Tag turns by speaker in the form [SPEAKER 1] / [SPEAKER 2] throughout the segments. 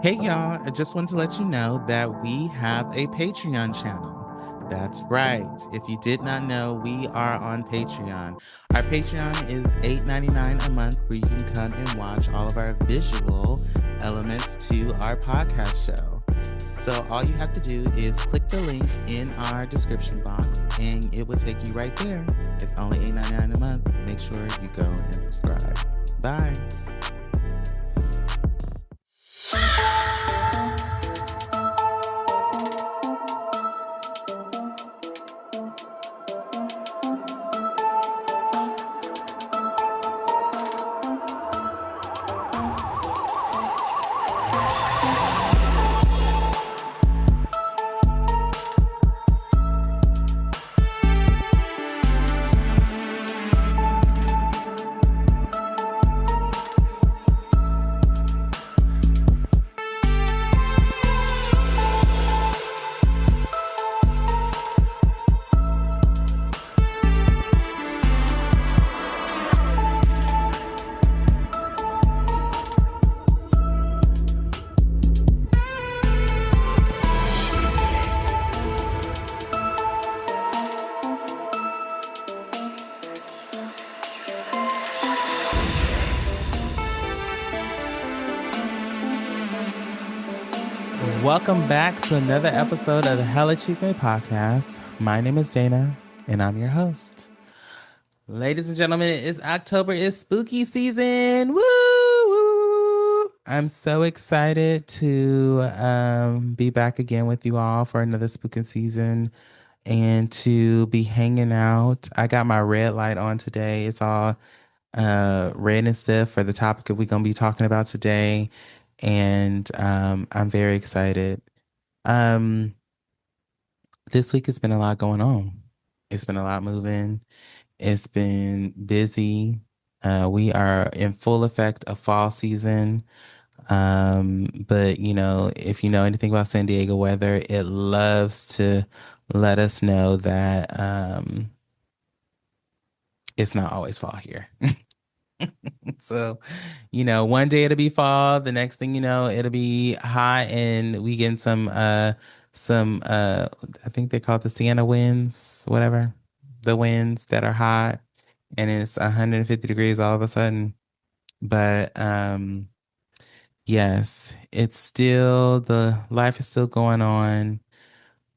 [SPEAKER 1] Hey y'all, I just want to let you know that we have a Patreon channel. That's right. If you did not know, we are on Patreon. Our Patreon is $8.99 a month where you can come and watch all of our visual elements to our podcast show. So all you have to do is click the link in our description box and it will take you right there. It's only $8.99 a month. Make sure you go and subscribe. Bye. Welcome back to another episode of the Hella Chisme Podcast. My name is Dana, and I'm your host. Ladies and gentlemen, it's October. It's spooky season. Woo! Woo! I'm so excited to be back again with you all for another spooky season and to be hanging out. I got my red light on today. It's all red and stuff for the topic that we're going to be talking about today. And I'm very excited. Um, this week has been a lot going on. It's been a lot moving. It's been busy. We are in full effect of fall season. But you know, if you know anything about San Diego weather, it loves to let us know that it's not always fall here. So, you know, one day it'll be fall, the next thing you know, it'll be hot and we get some I think they call it the Sienna winds, whatever. The winds that are hot and it's 150 degrees all of a sudden. But yes, it's still the life is still going on.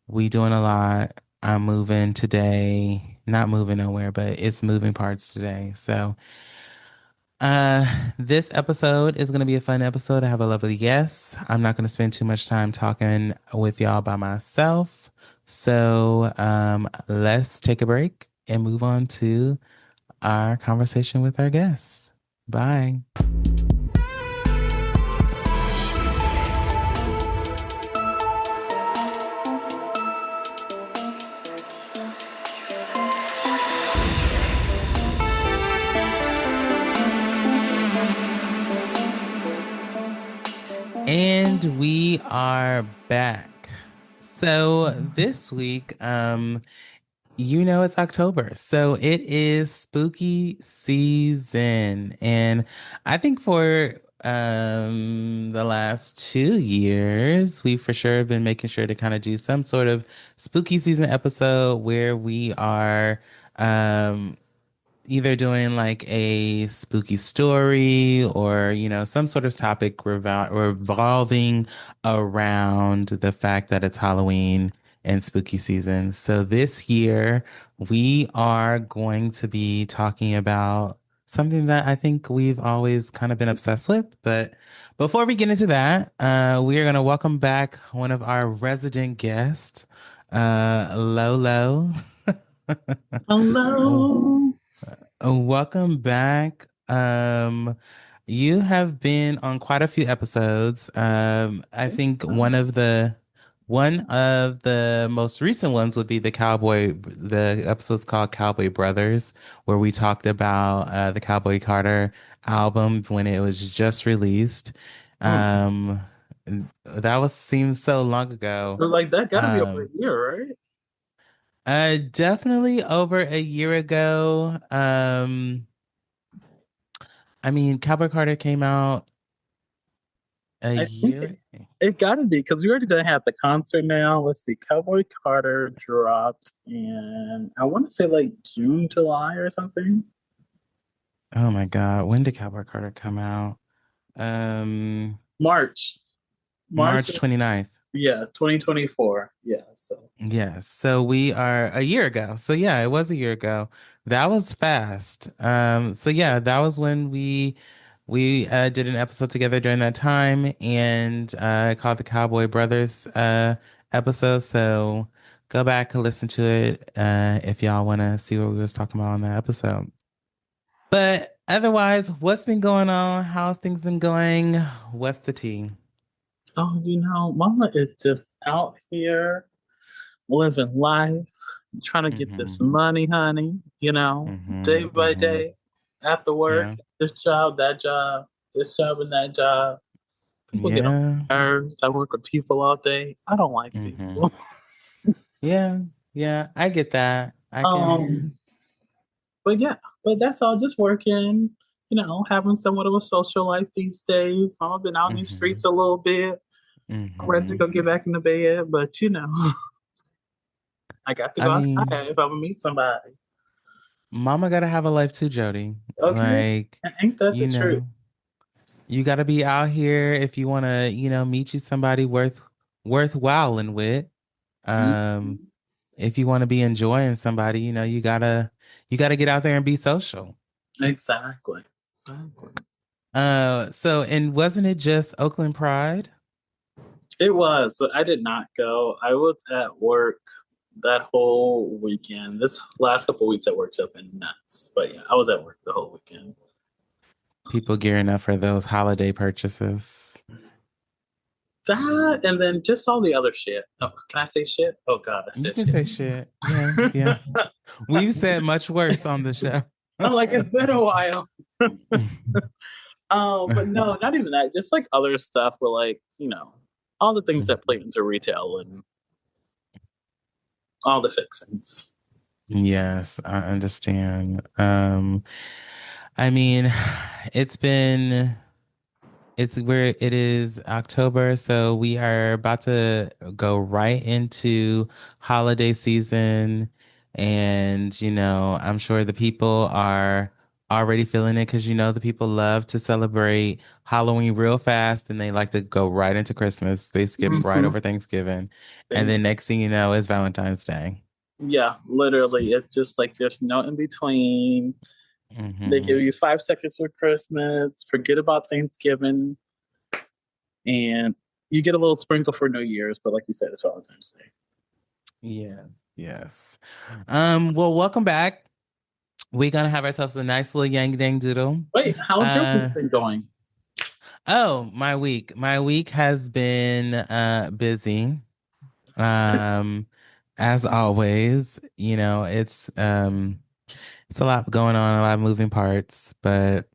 [SPEAKER 1] We doing a lot. I'm moving today. Not moving nowhere, but it's moving parts today. So this episode is going to be a fun episode. I have a lovely guest. I'm not going to spend too much time talking with y'all by myself. So, let's take a break and move on to our conversation with our guest. Bye. And we are back. So this week, you know, it's October. So it is spooky season. And I think for the last 2 years, we for sure have been making sure to kind of do some sort of spooky season episode where we are either doing like a spooky story or, you know, some sort of topic revolving around the fact that it's Halloween and spooky season. So this year we are going to be talking about something that I think we've always kind of been obsessed with. But before we get into that, we are going to welcome back one of our resident guests, Lolo.
[SPEAKER 2] Hello.
[SPEAKER 1] Welcome back. You have been on quite a few episodes. I think one of the most recent ones would be the episode's called Cowboy Brothers, where we talked about the Cowboy Carter album when it was just released. Um, that was seems so long ago.
[SPEAKER 2] But like that gotta be over a
[SPEAKER 1] Um,
[SPEAKER 2] year, right?
[SPEAKER 1] Definitely over a year ago. I mean, Cowboy Carter came out A
[SPEAKER 2] I think
[SPEAKER 1] year?
[SPEAKER 2] it got to be because we already done have the concert now. Let's see, Cowboy Carter dropped in I want to say like June, July or something.
[SPEAKER 1] Oh my God. When did Cowboy Carter come out? Um,
[SPEAKER 2] March, March,
[SPEAKER 1] March 29th.
[SPEAKER 2] yeah, 2024. Yeah, so
[SPEAKER 1] Yes. So we are a year ago. So yeah, it was a year ago. That was fast. So yeah, that was when we did an episode together during that time and called the Cowboy Brothers episode. So go back and listen to it if y'all want to see what we was talking about on that episode. But otherwise, what's been going on? How's things been going? What's the tea?
[SPEAKER 2] oh, Mama is just out here living life, trying to get this
[SPEAKER 1] Mm-hmm.
[SPEAKER 2] money, honey. Day
[SPEAKER 1] Mm-hmm.
[SPEAKER 2] by
[SPEAKER 1] Mm-hmm.
[SPEAKER 2] day, after work,
[SPEAKER 1] Yeah.
[SPEAKER 2] this job, that job, this job, and that job. People get on
[SPEAKER 1] Yeah.
[SPEAKER 2] my nerves. I work with people all day. I don't like
[SPEAKER 1] Mm-hmm.
[SPEAKER 2] people.
[SPEAKER 1] Yeah. Yeah. I get that. I can.
[SPEAKER 2] Um, but yeah, but that's all. Just working. Having somewhat of a social life these days. Mama been out in these
[SPEAKER 1] Mm-hmm.
[SPEAKER 2] streets a little bit. I'm ready to
[SPEAKER 1] Mm-hmm.
[SPEAKER 2] go get back in the bed, but I got to
[SPEAKER 1] I
[SPEAKER 2] go
[SPEAKER 1] mean,
[SPEAKER 2] outside if I'm gonna meet somebody.
[SPEAKER 1] mama gotta have a life too, Jody.
[SPEAKER 2] Okay,
[SPEAKER 1] Like,
[SPEAKER 2] ain't that the
[SPEAKER 1] you
[SPEAKER 2] truth?
[SPEAKER 1] know, you gotta be out here if you wanna, meet you somebody worthwhile and with. Um,
[SPEAKER 2] Mhm.
[SPEAKER 1] if you want to be enjoying somebody, you gotta get out there and be social.
[SPEAKER 2] Exactly. Exactly.
[SPEAKER 1] So and wasn't it just Oakland Pride?
[SPEAKER 2] It was, but I did not go. I was at work that whole weekend. This last couple of weeks at work's have been nuts. But yeah, I was at work the whole weekend.
[SPEAKER 1] People gearing up for those holiday purchases.
[SPEAKER 2] That and then just all the other shit. Oh, can I say shit? Oh God, I
[SPEAKER 1] You
[SPEAKER 2] said
[SPEAKER 1] can
[SPEAKER 2] shit.
[SPEAKER 1] say shit. Yes, yeah. We've said much worse on the show.
[SPEAKER 2] I'm like, it's been a while. But no, not even that. Just like other stuff with like, all the things that play into retail and all the fixings.
[SPEAKER 1] Yes, I understand. I mean, it's been it's where it is October, so we are about to go right into holiday season. And, I'm sure the people are already feeling it because, the people love to celebrate Halloween real fast and they like to go right into Christmas. They skip right
[SPEAKER 2] Hmm.
[SPEAKER 1] over Thanksgiving. And then next thing you know is Valentine's Day.
[SPEAKER 2] Yeah, literally. It's just like there's no in between. They
[SPEAKER 1] Hmm.
[SPEAKER 2] give you 5 seconds for Christmas, forget about Thanksgiving, and you get a little sprinkle for New Year's, but like you said, it's Valentine's Day.
[SPEAKER 1] Yeah. Yes. Well, welcome back. We're gonna have ourselves a nice little yang dang doodle.
[SPEAKER 2] Wait, how's your week
[SPEAKER 1] Uh
[SPEAKER 2] been going?
[SPEAKER 1] oh, my week. My week has been busy. Um as always, it's a lot going on, a lot of moving parts, but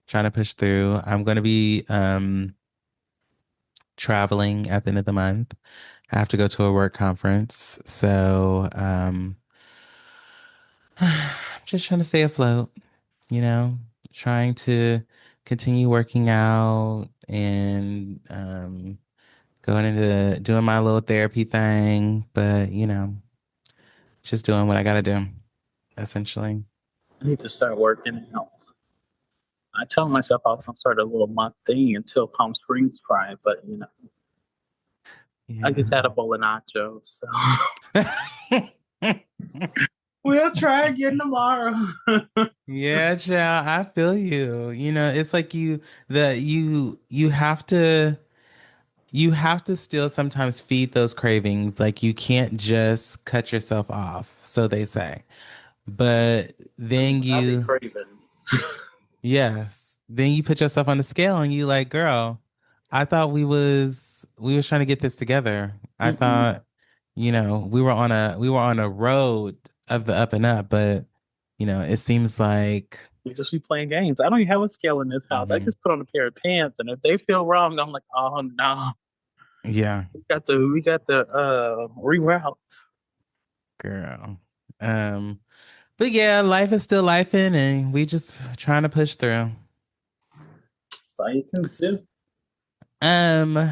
[SPEAKER 1] trying to push through. I'm gonna be traveling at the end of the month. I have to go to a work conference. So I'm just trying to stay afloat, you know, trying to continue working out and going into doing my little therapy thing, but just doing what I gotta do, essentially.
[SPEAKER 2] I need to start working out. I tell myself I was gonna start a little month thing until Palm Springs Pride, but I just
[SPEAKER 1] Yeah.
[SPEAKER 2] had a bowl of nachos. So we'll try again tomorrow.
[SPEAKER 1] Yeah, child, I feel you. It's like you have to still sometimes feed those cravings. Like you can't just cut yourself off, so they say. But then
[SPEAKER 2] I'll be
[SPEAKER 1] you,
[SPEAKER 2] craving.
[SPEAKER 1] yes, then you put yourself on the scale and you like, girl, I thought we was trying to get this together. I
[SPEAKER 2] Mm-mm.
[SPEAKER 1] thought, we were on a road of the up and up, but it seems like,
[SPEAKER 2] We just be playing games. I don't even have a scale in this house. I
[SPEAKER 1] mhm,
[SPEAKER 2] just put on a pair of pants, and if they feel wrong, I'm like, oh no,
[SPEAKER 1] yeah,
[SPEAKER 2] we got the reroute.
[SPEAKER 1] girl. Um, but yeah, life is still lifing, and we just trying to push through.
[SPEAKER 2] So you can too.
[SPEAKER 1] Um,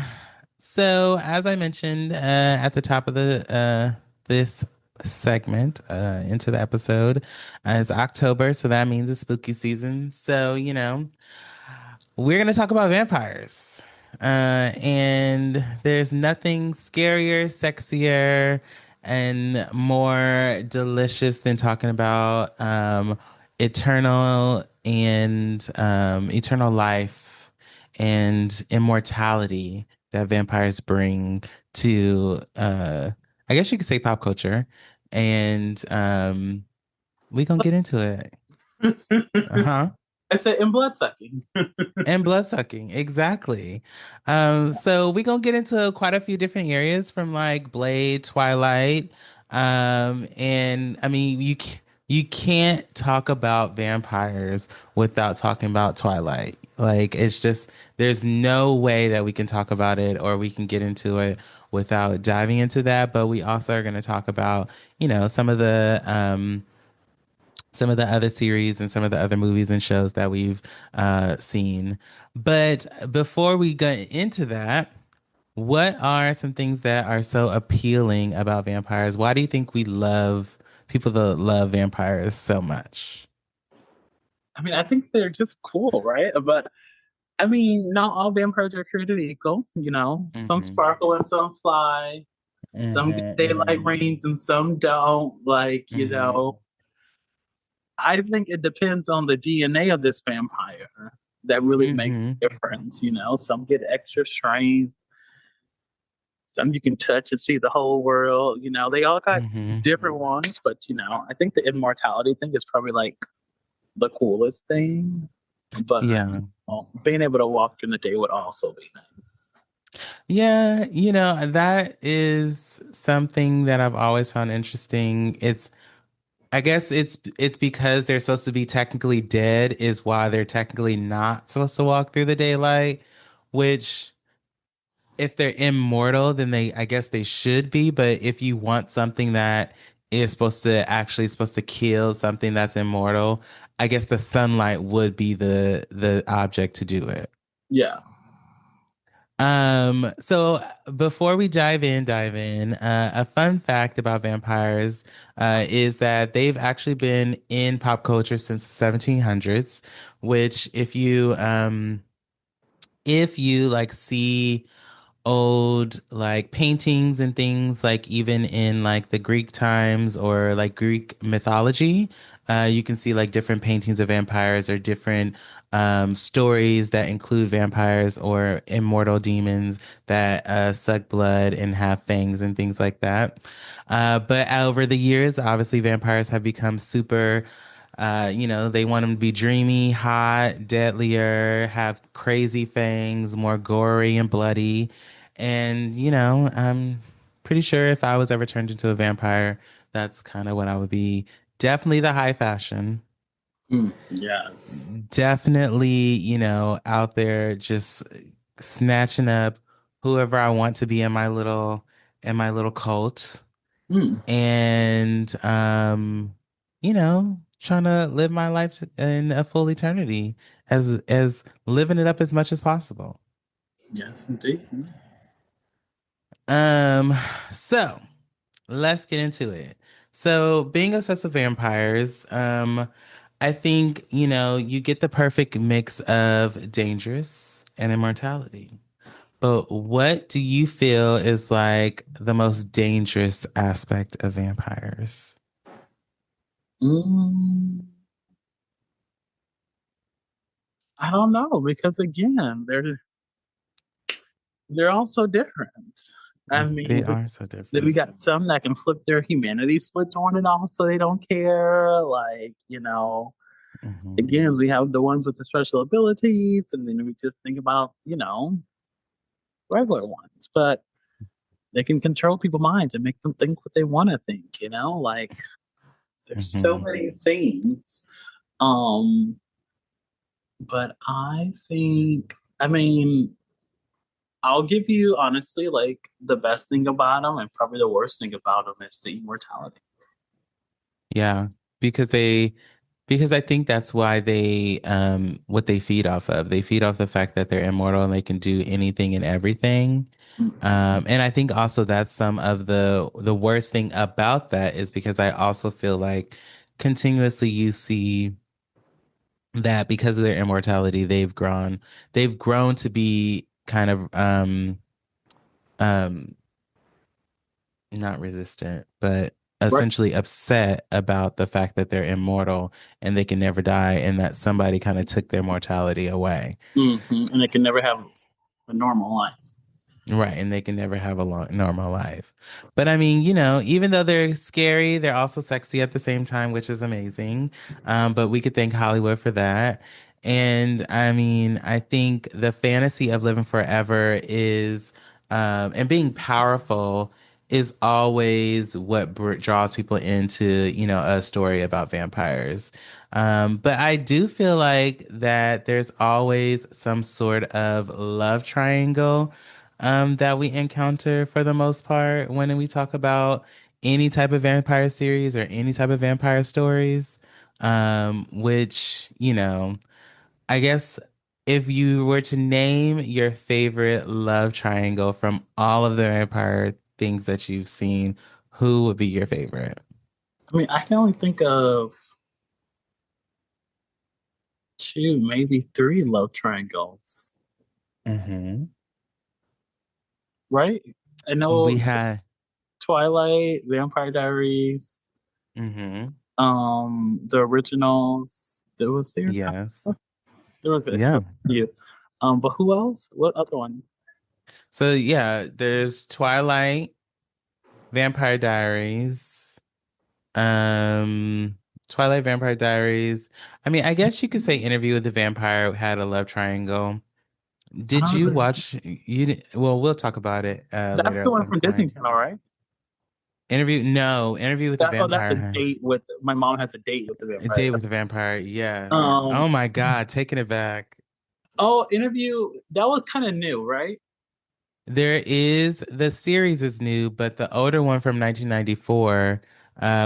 [SPEAKER 1] so as I mentioned at the top of the this segment into the episode, it's October, so that means it's spooky season. So, we're gonna talk about vampires. And there's nothing scarier, sexier, and more delicious than talking about eternal life and immortality that vampires bring to I guess you could say pop culture. And we gonna get into it. Uh-huh.
[SPEAKER 2] I said in blood sucking.
[SPEAKER 1] And blood sucking, exactly. So we gonna get into quite a few different areas from like Blade, Twilight, and I mean you can't talk about vampires without talking about Twilight. Like it's just there's no way that we can talk about it or we can get into it without diving into that. But we also are gonna talk about some of the other series and some of the other movies and shows that we've seen. But before we get into that, what are some things that are so appealing about vampires? Why do you think we love people that love vampires so much?
[SPEAKER 2] I mean, I think they're just cool, right? But I mean, not all vampires are created equal. Some
[SPEAKER 1] Mm-hmm.
[SPEAKER 2] sparkle and some fly. Some get daylight
[SPEAKER 1] Mm-hmm.
[SPEAKER 2] rains and some don't.
[SPEAKER 1] Mm-hmm.
[SPEAKER 2] I think it depends on the DNA of this vampire that really makes
[SPEAKER 1] Mm-hmm.
[SPEAKER 2] a difference. Some get extra strength, some you can touch and see the whole world. They all got
[SPEAKER 1] Mm-hmm.
[SPEAKER 2] different ones, but I think the immortality thing is probably like the coolest thing. But
[SPEAKER 1] Yeah.
[SPEAKER 2] being able to walk in the day would also be nice.
[SPEAKER 1] Yeah, that is something that I've always found interesting. I guess it's because they're supposed to be technically dead is why they're technically not supposed to walk through the daylight, which if they're immortal, then I guess they should be, but if you want something that is supposed to kill something that's immortal, I guess the sunlight would be the object to do it.
[SPEAKER 2] Yeah.
[SPEAKER 1] So before we dive in, a fun fact about vampires is that they've actually been in pop culture since the 1700s, which if you like see old like paintings and things like even in like the Greek times or like Greek mythology, you can see like different paintings of vampires or different stories that include vampires or immortal demons that suck blood and have fangs and things like that. But over the years, obviously, vampires have become super. They want them to be dreamy, hot, deadlier, have crazy fangs, more gory and bloody. And, I'm pretty sure if I was ever turned into a vampire, that's kind of what I would be. Definitely the high fashion.
[SPEAKER 2] Yes.
[SPEAKER 1] Definitely, out there just snatching up whoever I want to be in my little cult.
[SPEAKER 2] Mm,
[SPEAKER 1] And trying to live my life in a full eternity as living it up as much as possible.
[SPEAKER 2] yes, indeed.
[SPEAKER 1] Um, so let's get into it. So, being obsessed with vampires, I think, you get the perfect mix of dangerous and immortality. But what do you feel is like the most dangerous aspect of vampires?
[SPEAKER 2] Mm, I don't know because again, they're all so different. I
[SPEAKER 1] They
[SPEAKER 2] mean,
[SPEAKER 1] are so
[SPEAKER 2] we
[SPEAKER 1] different.
[SPEAKER 2] got some that can flip their humanity switch on and off so they don't care.
[SPEAKER 1] Hmm.
[SPEAKER 2] Again, we have the ones with the special abilities, and then we just think about, regular ones. But they can control people's minds and make them think what they want to think, there's so
[SPEAKER 1] Hmm.
[SPEAKER 2] many things. Um, but I mean, I'll give you honestly, like the best thing about them, and probably the worst thing about them is the immortality.
[SPEAKER 1] Yeah, because Because I think that's why they what they feed off of. They feed off the fact that they're immortal and they can do anything and everything. And I think also that's some of the worst thing about that is because I also feel like continuously you see that because of their immortality, they've grown to be kind of um not resistant, but
[SPEAKER 2] Right.
[SPEAKER 1] essentially upset about the fact that they're immortal and they can never die and that somebody kind of took their mortality away.
[SPEAKER 2] And it can never have a normal life.
[SPEAKER 1] Right, and they can never have a long, normal life. But I mean, even though they're scary, they're also sexy at the same time, which is amazing. But we could thank Hollywood for that. And I mean, I think the fantasy of living forever is, and being powerful is always what draws people into, a story about vampires. But I do feel like that there's always some sort of love triangle that we encounter for the most part when we talk about any type of vampire series or any type of vampire stories. Which, I guess if you were to name your favorite love triangle from all of the vampire things that you've seen, who would be your favorite?
[SPEAKER 2] I mean, I can only think of two, maybe three love triangles,
[SPEAKER 1] Mm-hmm.
[SPEAKER 2] right? I
[SPEAKER 1] We
[SPEAKER 2] know
[SPEAKER 1] had,
[SPEAKER 2] Twilight, Vampire Diaries,
[SPEAKER 1] mm-hmm.
[SPEAKER 2] the originals. There was there.
[SPEAKER 1] Yes.
[SPEAKER 2] There was a
[SPEAKER 1] Yeah.
[SPEAKER 2] few. But who else? What other one?
[SPEAKER 1] So yeah, there's Twilight, Vampire Diaries. Um, Twilight Vampire Diaries. I mean, I guess you could say Interview with the Vampire had a love triangle. Did you
[SPEAKER 2] Um,
[SPEAKER 1] watch well, we'll talk about it
[SPEAKER 2] that's
[SPEAKER 1] later
[SPEAKER 2] the
[SPEAKER 1] at
[SPEAKER 2] one
[SPEAKER 1] some
[SPEAKER 2] from Disney
[SPEAKER 1] point.
[SPEAKER 2] Channel, right?
[SPEAKER 1] Interview with the
[SPEAKER 2] Oh, that's
[SPEAKER 1] Vampire
[SPEAKER 2] a
[SPEAKER 1] had
[SPEAKER 2] date with my mom has a date with the
[SPEAKER 1] a
[SPEAKER 2] vampire.
[SPEAKER 1] date with the vampire. Yes.
[SPEAKER 2] Um,
[SPEAKER 1] Oh my God, taking it back.
[SPEAKER 2] interview that was kind of new, right?
[SPEAKER 1] The series is new, but the older one from 1994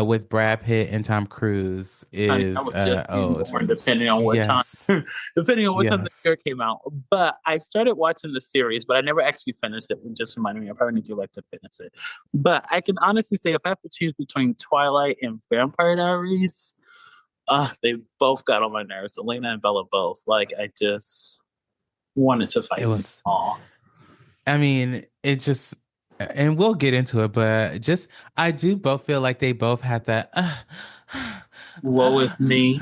[SPEAKER 1] with Brad Pitt and Tom Cruise
[SPEAKER 2] Honey, I
[SPEAKER 1] is
[SPEAKER 2] was just being
[SPEAKER 1] old.
[SPEAKER 2] born, depending on what time,
[SPEAKER 1] Yes.
[SPEAKER 2] depending on what time the
[SPEAKER 1] Yes.
[SPEAKER 2] year came out. But I started watching the series, but I never actually finished it. It just reminded me, I probably need to like to finish it. But I can honestly say, if I have to choose between Twilight and Vampire Diaries, they both got on my nerves. Elena and Bella both. Like I just wanted to
[SPEAKER 1] It
[SPEAKER 2] fight them
[SPEAKER 1] was
[SPEAKER 2] all.
[SPEAKER 1] I mean, it just, and we'll get into it, but just, I do both feel like they both had that,
[SPEAKER 2] Woe is me,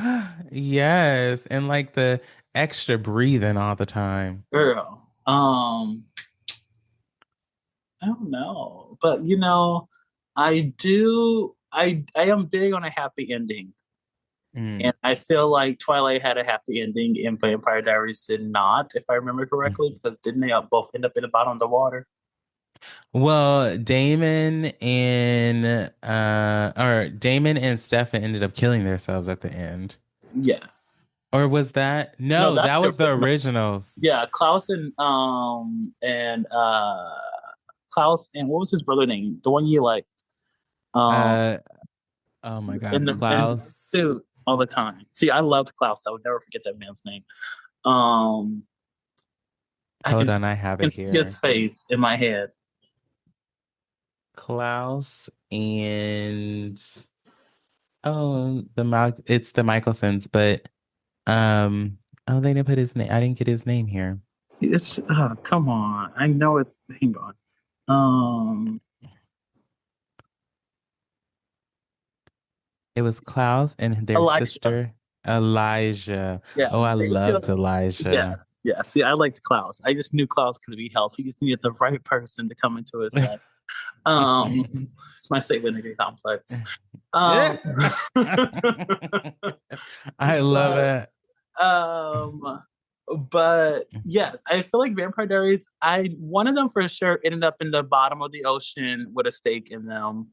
[SPEAKER 1] yes, and like the extra breathing all the time.
[SPEAKER 2] girl. I don't know, but I do. I am big on a happy ending,
[SPEAKER 1] Mm.
[SPEAKER 2] and I feel like Twilight had a happy ending, and Vampire Diaries did not, if I remember correctly. Because didn't they both end up in the bottom of the water?
[SPEAKER 1] Well, Damon and Stefan ended up killing themselves at the end.
[SPEAKER 2] Yes.
[SPEAKER 1] Or was that?
[SPEAKER 2] No,
[SPEAKER 1] No,
[SPEAKER 2] that's
[SPEAKER 1] that
[SPEAKER 2] the
[SPEAKER 1] was the
[SPEAKER 2] original.
[SPEAKER 1] originals.
[SPEAKER 2] Yeah, Klaus and Klaus and what was his brother name? The one you liked. Um,
[SPEAKER 1] Uh, oh my
[SPEAKER 2] in
[SPEAKER 1] God,
[SPEAKER 2] the
[SPEAKER 1] Klaus.
[SPEAKER 2] suit all the time. See, I loved Klaus. I would never forget that man's name. Um, I
[SPEAKER 1] Hold
[SPEAKER 2] can
[SPEAKER 1] on, I have
[SPEAKER 2] can
[SPEAKER 1] it
[SPEAKER 2] see his
[SPEAKER 1] here.
[SPEAKER 2] face in my head.
[SPEAKER 1] Klaus and it's the Michelsons, but oh, they didn't put his name. I didn't get his name here.
[SPEAKER 2] It's come on. I know it's hang on. Um,
[SPEAKER 1] It was Klaus and their
[SPEAKER 2] Elijah.
[SPEAKER 1] sister Elijah.
[SPEAKER 2] Yeah,
[SPEAKER 1] Oh, I
[SPEAKER 2] they
[SPEAKER 1] loved
[SPEAKER 2] killed. Yes,
[SPEAKER 1] Elijah.
[SPEAKER 2] yeah. See, I liked Klaus. I just knew Klaus could be helped. He just needed the right person to come into his life. It's my Saint Vinegar complex. Um,
[SPEAKER 1] I love
[SPEAKER 2] but
[SPEAKER 1] it.
[SPEAKER 2] um, but yes, I feel like Vampire Diaries. One of them for sure ended up in the bottom of the ocean with a stake in them.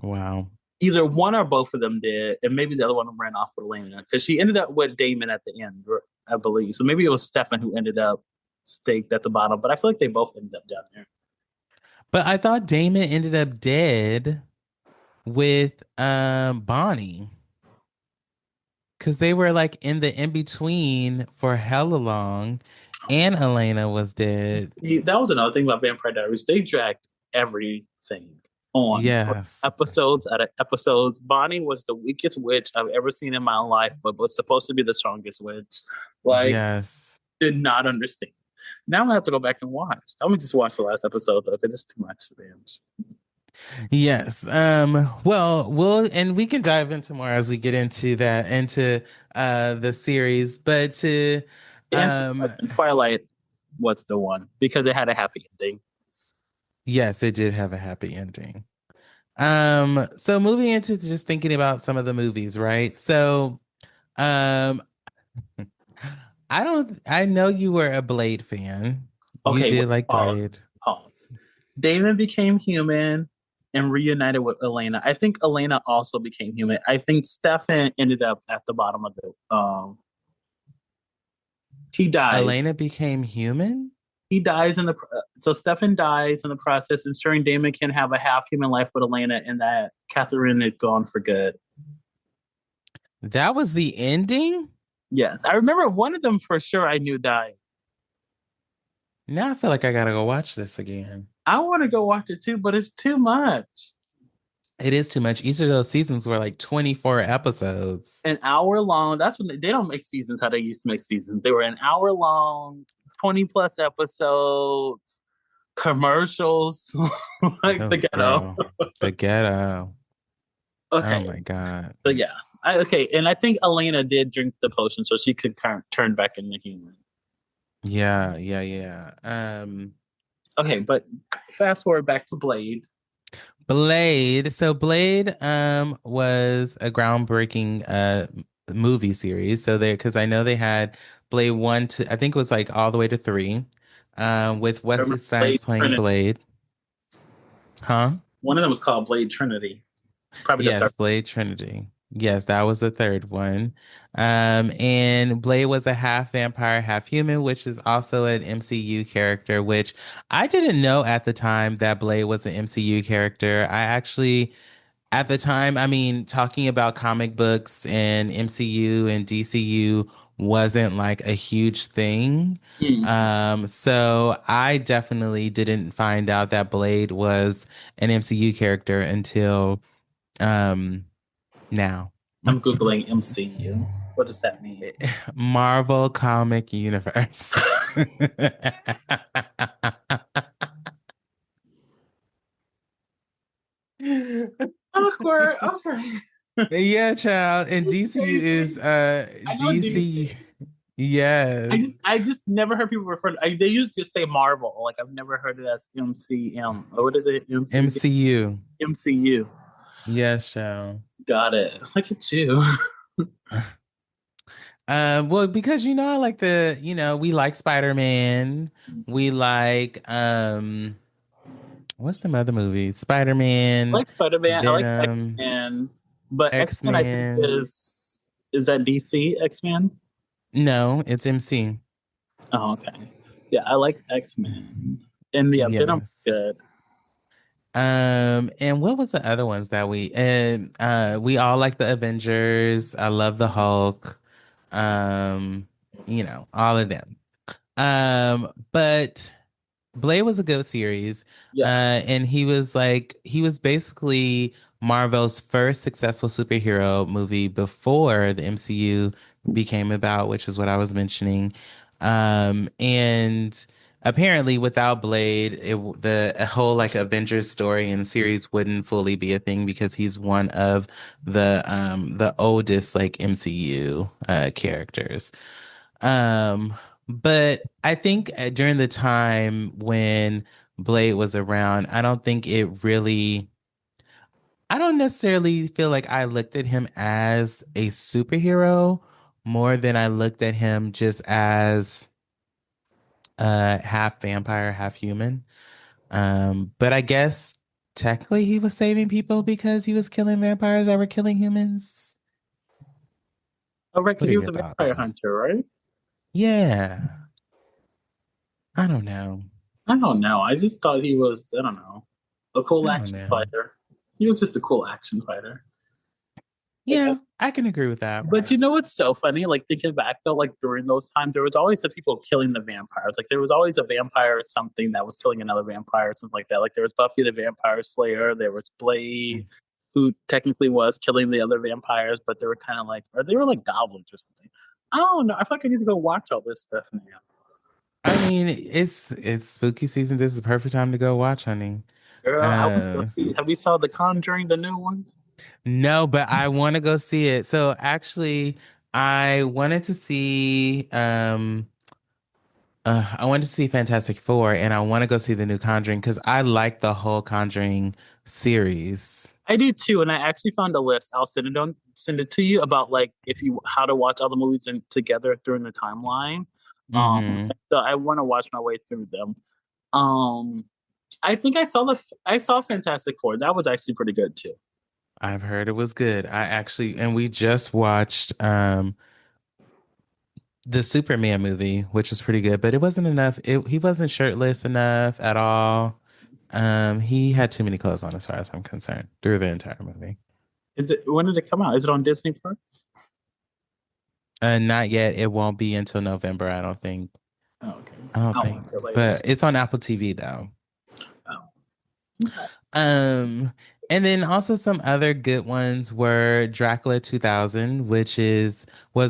[SPEAKER 1] Wow.
[SPEAKER 2] Either one or both of them did, and maybe the other one ran off with Elena because she ended up with Damon at the end, I believe. So maybe it was Stefan who ended up staked at the bottom, but I feel like they both ended up down there.
[SPEAKER 1] But I thought Damon ended up dead with Bonnie. because they were like in the in between for hella long, and Elena was dead.
[SPEAKER 2] That was another thing about Vampire Diaries. They dragged everything on for
[SPEAKER 1] Yes,
[SPEAKER 2] episodes out of episodes. Bonnie was the weakest witch I've ever seen in my life, but was supposed to be the strongest witch. Like,
[SPEAKER 1] yes,
[SPEAKER 2] did not understand. Now I have to go back and watch. I'm gonna just watch the last episode though, because it's too much to binge.
[SPEAKER 1] yes. Well, and we can dive into more as we get into that into the series, but to
[SPEAKER 2] To answer your
[SPEAKER 1] um
[SPEAKER 2] question, Twilight was the one because it had a happy ending.
[SPEAKER 1] yes, it did have a happy ending. So moving into just thinking about some of the movies, right? So, um, I know you were a Blade fan. You
[SPEAKER 2] Okay, wait,
[SPEAKER 1] did like
[SPEAKER 2] pause.
[SPEAKER 1] Blade.
[SPEAKER 2] Pause. Damon became human and reunited with Elena. I think Elena also became human. I think Stefan ended up at the bottom of the. He dies.
[SPEAKER 1] Elena became human?
[SPEAKER 2] He dies in the. So Stefan dies in the process, ensuring Damon can have a half human life with Elena, and that Catherine is gone for good.
[SPEAKER 1] That was the ending?
[SPEAKER 2] Yes, I remember one of them for sure. I knew died.
[SPEAKER 1] Now I feel like I gotta go watch this again.
[SPEAKER 2] I want to go watch it too, but it's too much.
[SPEAKER 1] It is too much. Each of those seasons were like 24 episodes.
[SPEAKER 2] An hour long. That's when they don't make seasons how they used to make seasons. They were an hour long, 20 plus episodes, commercials, like
[SPEAKER 1] Oh,
[SPEAKER 2] the ghetto.
[SPEAKER 1] girl. The ghetto. Oh
[SPEAKER 2] Okay.
[SPEAKER 1] my God.
[SPEAKER 2] So yeah. Okay. And I think Elena did drink the potion so she could turn back into human.
[SPEAKER 1] Yeah, yeah, yeah.
[SPEAKER 2] Okay, but fast forward back to Blade.
[SPEAKER 1] Blade. So Blade was a groundbreaking movie series. So they because I know they had Blade 1 to I think it was like all the way to 3. With
[SPEAKER 2] I
[SPEAKER 1] Wesley
[SPEAKER 2] remember
[SPEAKER 1] Snipes
[SPEAKER 2] Blade
[SPEAKER 1] playing
[SPEAKER 2] Trinity.
[SPEAKER 1] Blade. Huh?
[SPEAKER 2] One of them was called Blade Trinity. Probably the third.
[SPEAKER 1] Yes, Blade Trinity. Yes, that was the third one. And Blade was a half vampire, half human, which is also an MCU character, which I didn't know at the time that Blade was an MCU character. I actually at the time, I mean, talking about comic books and MCU and DCU wasn't like a huge thing.
[SPEAKER 2] Mm.
[SPEAKER 1] So I definitely didn't find out that Blade was an MCU character until um now.
[SPEAKER 2] I'm Googling MCU. What does that mean?
[SPEAKER 1] Marvel Comic Universe.
[SPEAKER 2] Awkward. Okay.
[SPEAKER 1] Yeah, child. And
[SPEAKER 2] That's
[SPEAKER 1] DCU is
[SPEAKER 2] crazy. I know
[SPEAKER 1] DC.
[SPEAKER 2] DC.
[SPEAKER 1] Yes.
[SPEAKER 2] I just never heard people refer to. They used to say Marvel. Like I've never heard it as MCM. Or what is it?
[SPEAKER 1] MCU.
[SPEAKER 2] MCU.
[SPEAKER 1] Yes, child.
[SPEAKER 2] Got it. Look at you.
[SPEAKER 1] Well, because I like we like Spider-Man. We like what's the other movie?
[SPEAKER 2] I
[SPEAKER 1] Spider-Man,
[SPEAKER 2] like Spider Man. I like X
[SPEAKER 1] Venom,
[SPEAKER 2] Men. But X Men, I think
[SPEAKER 1] X-Men.
[SPEAKER 2] is that DC X Men?
[SPEAKER 1] No, it's MC.
[SPEAKER 2] Oh, okay. Yeah, I like X Men. And yeah, Venom's
[SPEAKER 1] Yes.
[SPEAKER 2] good.
[SPEAKER 1] And what was the other ones that we all like the Avengers. I love the Hulk. Um, all of them. But Blade was a good series.
[SPEAKER 2] Yeah.
[SPEAKER 1] And he was basically Marvel's first successful superhero movie before the MCU became about, which is what I was mentioning. And apparently without Blade, the a whole like Avengers story and series wouldn't fully be a thing because he's one of the oldest like MCU characters. But I think during the time when Blade was around, I don't necessarily feel like I looked at him as a superhero more than I looked at him just as half vampire, half human. But I guess technically he was saving people because he was killing vampires that were killing humans.
[SPEAKER 2] Oh, right, because
[SPEAKER 1] What are
[SPEAKER 2] he was
[SPEAKER 1] your
[SPEAKER 2] a vampire
[SPEAKER 1] thoughts?
[SPEAKER 2] hunter, right?
[SPEAKER 1] Yeah, I don't know.
[SPEAKER 2] I don't know. I just thought he was, I don't know, a cool
[SPEAKER 1] I don't
[SPEAKER 2] action
[SPEAKER 1] know.
[SPEAKER 2] fighter. He was just a cool action fighter.
[SPEAKER 1] Yeah, I can agree with that.
[SPEAKER 2] But you know what's so funny? Like thinking back though, like during those times, there was always the people killing the vampires. Like there was always a vampire or something that was killing another vampire or something like that. Like there was Buffy the Vampire Slayer, there was Blade, who technically was killing the other vampires, but they were kind of like, or they were like goblins or something. I don't know. I feel like I need to go watch all this stuff now.
[SPEAKER 1] I mean, it's spooky season. This is the perfect time to go watch, honey.
[SPEAKER 2] Girl, I want to go
[SPEAKER 1] Uh,
[SPEAKER 2] see. Have you saw The Conjuring, the new one?
[SPEAKER 1] no, but I want to go see it. So actually, I wanted to see I wanted to see Fantastic Four, and I want to go see the new Conjuring because I like the whole Conjuring series.
[SPEAKER 2] I do too, and I actually found a list. I'll send it to you about like if you how to watch all the movies together during the timeline.
[SPEAKER 1] Hmm.
[SPEAKER 2] So I want to watch my way through them. Um, I think I saw Fantastic Four. That was actually pretty good too.
[SPEAKER 1] I've heard it was good. And we just watched the Superman movie, which was pretty good, but it wasn't enough. He wasn't shirtless enough at all. He had too many clothes on as far as I'm concerned through the entire movie.
[SPEAKER 2] Is it when did it come out? Is it on Disney Plus?
[SPEAKER 1] Not yet. It won't be until November, I don't think.
[SPEAKER 2] Oh, okay.
[SPEAKER 1] I don't
[SPEAKER 2] I'll
[SPEAKER 1] think.
[SPEAKER 2] watch it later.
[SPEAKER 1] But it's on Apple TV though.
[SPEAKER 2] Oh.
[SPEAKER 1] Um, and then also some other good ones were Dracula 2000, was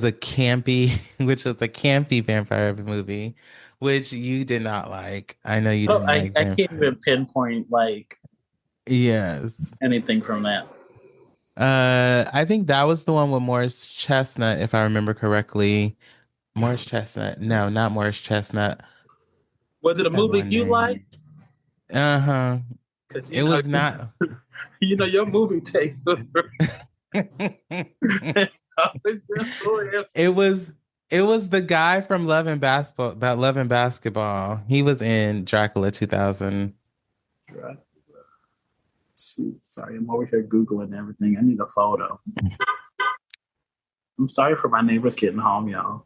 [SPEAKER 1] a campy, which was a campy vampire movie, which you did not like. I know you
[SPEAKER 2] Oh,
[SPEAKER 1] didn't like
[SPEAKER 2] I can't
[SPEAKER 1] vampire.
[SPEAKER 2] even pinpoint like
[SPEAKER 1] Yes.
[SPEAKER 2] anything from that.
[SPEAKER 1] I think that was the one with Morris Chestnut, if I remember correctly. Morris Chestnut. No, not Morris Chestnut.
[SPEAKER 2] Was it
[SPEAKER 1] What's
[SPEAKER 2] a
[SPEAKER 1] that
[SPEAKER 2] movie
[SPEAKER 1] one
[SPEAKER 2] you
[SPEAKER 1] name?
[SPEAKER 2] liked?
[SPEAKER 1] Uh-huh.
[SPEAKER 2] Because
[SPEAKER 1] It was not.
[SPEAKER 2] you know your movie taste was always been so
[SPEAKER 1] It was it was the guy from Love and Basketball about Love and Basketball. He was in Dracula 2000.
[SPEAKER 2] Dracula. Sorry, I'm over here Googling everything. I need a photo. I'm sorry for my neighbors getting home, y'all.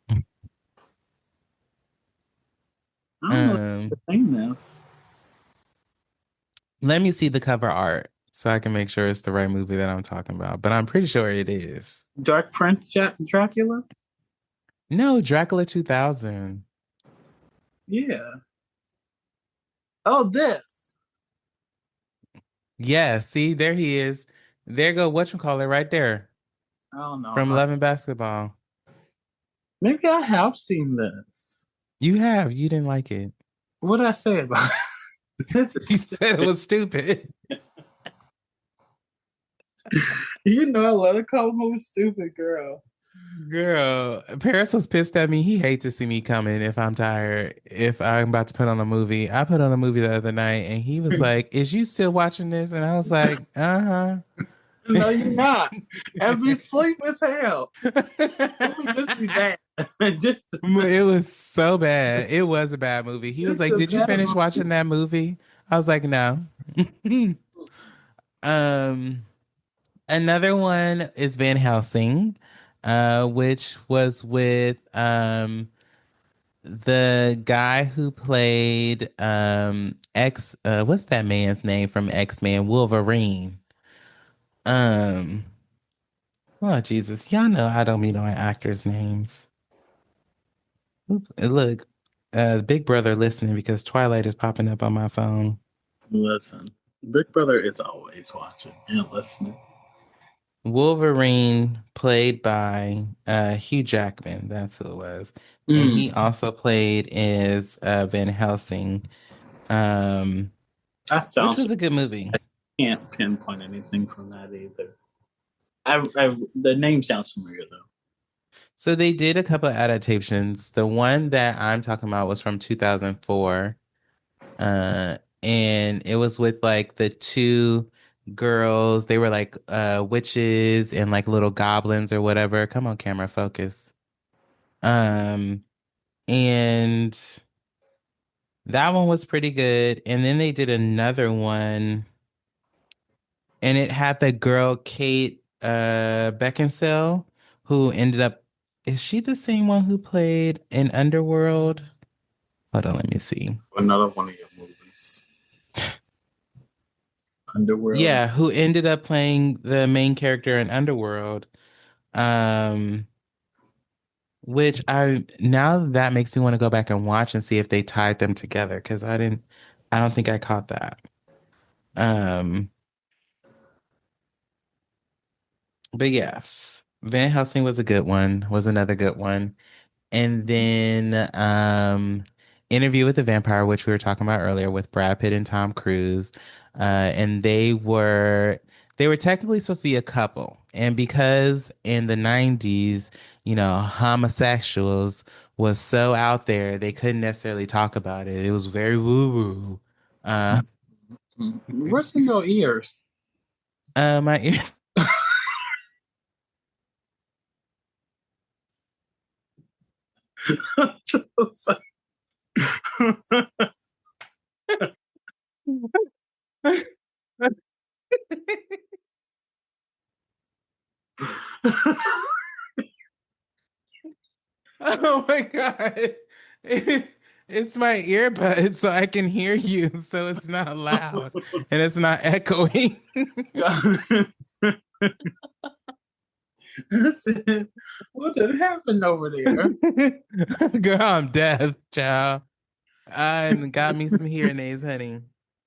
[SPEAKER 2] I don't know if
[SPEAKER 1] Um,
[SPEAKER 2] I've seen this.
[SPEAKER 1] Let me see the cover art so I can make sure it's the right movie that I'm talking about. But I'm pretty sure it is.
[SPEAKER 2] Dark Prince Dracula?
[SPEAKER 1] No, Dracula 2000.
[SPEAKER 2] Yeah. Oh, this.
[SPEAKER 1] Yeah, see, there he is. There go whatchamacallit right there
[SPEAKER 2] I don't know.
[SPEAKER 1] from Love and Basketball.
[SPEAKER 2] Maybe I have seen this.
[SPEAKER 1] You didn't like it.
[SPEAKER 2] What did I say about it? This
[SPEAKER 1] You
[SPEAKER 2] is
[SPEAKER 1] said it was stupid.
[SPEAKER 2] you know I love to call him a stupid girl.
[SPEAKER 1] Girl, Paris was pissed at me. He hates to see me coming if I'm tired, if I'm about to put on a movie. I put on a movie the other night and he was like, "Is you still watching this?" And I was like, "Uh-huh."
[SPEAKER 2] No, you're not. And be sleep as hell. Let me just be bad. just
[SPEAKER 1] It was so bad. It was a bad movie. He was
[SPEAKER 2] just
[SPEAKER 1] like,
[SPEAKER 2] a
[SPEAKER 1] "Did you
[SPEAKER 2] bad
[SPEAKER 1] finish
[SPEAKER 2] movie.
[SPEAKER 1] watching that movie?" I was like, "No." Um, Another one is Van Helsing, which was with the guy who played X what's that man's name from X-Men? Wolverine. Um oh Jesus. Y'all know I don't be knowing actors' names. Look, Big Brother listening because Twilight is popping up on my phone.
[SPEAKER 2] Listen, Big Brother is always watching and listening.
[SPEAKER 1] Wolverine played by Hugh Jackman, that's who it was. And
[SPEAKER 2] Mm,
[SPEAKER 1] he also played as Van Helsing. Um
[SPEAKER 2] that
[SPEAKER 1] which
[SPEAKER 2] sounds.
[SPEAKER 1] was a good movie.
[SPEAKER 2] I can't pinpoint anything from that either. The name sounds familiar though.
[SPEAKER 1] So they did a couple of adaptations. The one that I'm talking about was from 2004. And it was with like the two girls. They were like witches and like little goblins or whatever. Come on, camera, focus. Um, and that one was pretty good. And then they did another one, and it had the girl Kate Beckinsale, who ended up, is she the same one who played in Underworld? Hold on, let me see.
[SPEAKER 2] Another one of your movies. Underworld.
[SPEAKER 1] Yeah, who ended up playing the main character in Underworld. Um, which I now that makes me want to go back and watch and see if they tied them together because I don't think I caught that. Um, but yes, Van Helsing was a good one, was another good one. And then Interview with the Vampire, which we were talking about earlier with Brad Pitt and Tom Cruise. And they were technically supposed to be a couple. And because in the 90s, homosexuals was so out there, they couldn't necessarily talk about it. It was very woo-woo. Uh,
[SPEAKER 2] What's in your ears?
[SPEAKER 1] my Oh my God. It's my earbud so I can hear you so it's not loud and it's not echoing.
[SPEAKER 2] What did happen over there?
[SPEAKER 1] Girl, I'm deaf, child. And got me some hearing aids, honey.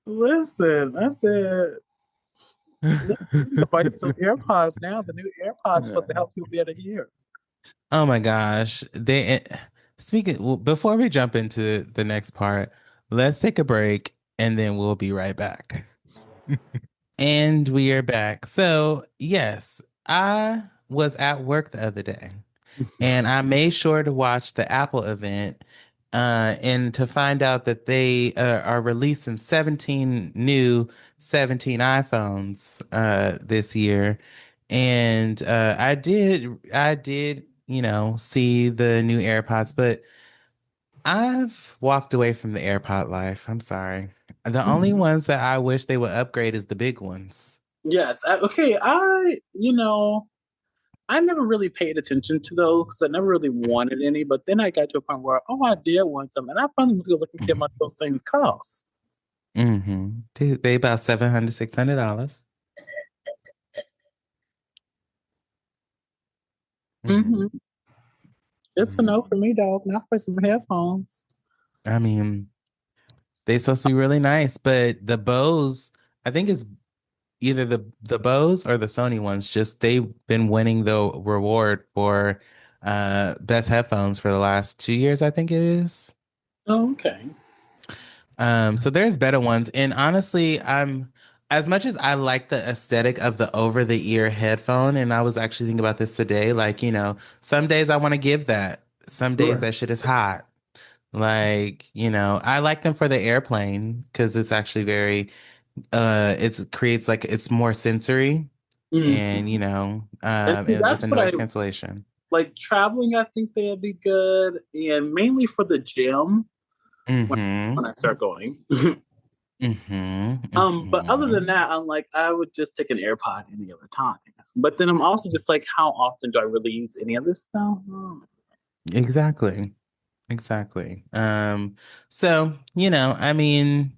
[SPEAKER 2] Listen, I said, buy some AirPods now. The new AirPods supposed to help you be able to hear.
[SPEAKER 1] Oh my gosh. Before we jump into the next part, let's take a break and then we'll be right back. And we are back. So, yes, I was at work the other day and I made sure to watch the Apple event and to find out that they are releasing 17 new 17 iPhones this year. And I did, see the new AirPods, but I've walked away from the AirPod life. I'm sorry. The only ones that I wish they would upgrade is the big ones.
[SPEAKER 2] Yes. Okay. I never really paid attention to those because I never really wanted any. But then I got to a point where, oh, I did want some, and I finally was going to look and see how much those things cost.
[SPEAKER 1] They about $700, $600.
[SPEAKER 2] Mm-hmm. It's a no
[SPEAKER 1] Mhm.
[SPEAKER 2] for me, dog. Not for some headphones.
[SPEAKER 1] I mean, they supposed to be really nice, but the Bose, I think it's either the Bose or the Sony ones. Just they've been winning the reward for best headphones for the last 2 years, I think it is.
[SPEAKER 2] Oh, okay.
[SPEAKER 1] So there's better ones. And honestly, I'm as much as I like the aesthetic of the over the ear headphone, and I was actually thinking about this today, like, some days I want to give that. Some days
[SPEAKER 2] Sure.
[SPEAKER 1] that shit is hot. Like, I like them for the airplane because it's actually very it creates like it's more sensory and
[SPEAKER 2] Mm-hmm. And see,
[SPEAKER 1] and with
[SPEAKER 2] that's
[SPEAKER 1] the
[SPEAKER 2] what I
[SPEAKER 1] noise cancellation.
[SPEAKER 2] like traveling. I think they'd be good, and mainly for the gym when
[SPEAKER 1] Mm-hmm.
[SPEAKER 2] when I start going.
[SPEAKER 1] Mm-hmm.
[SPEAKER 2] But other than
[SPEAKER 1] Mm-hmm.
[SPEAKER 2] that, I'm like, I would just take an AirPod any other time. But then I'm also just like, how often do I really use any of this stuff?
[SPEAKER 1] Exactly. Exactly. So, I mean,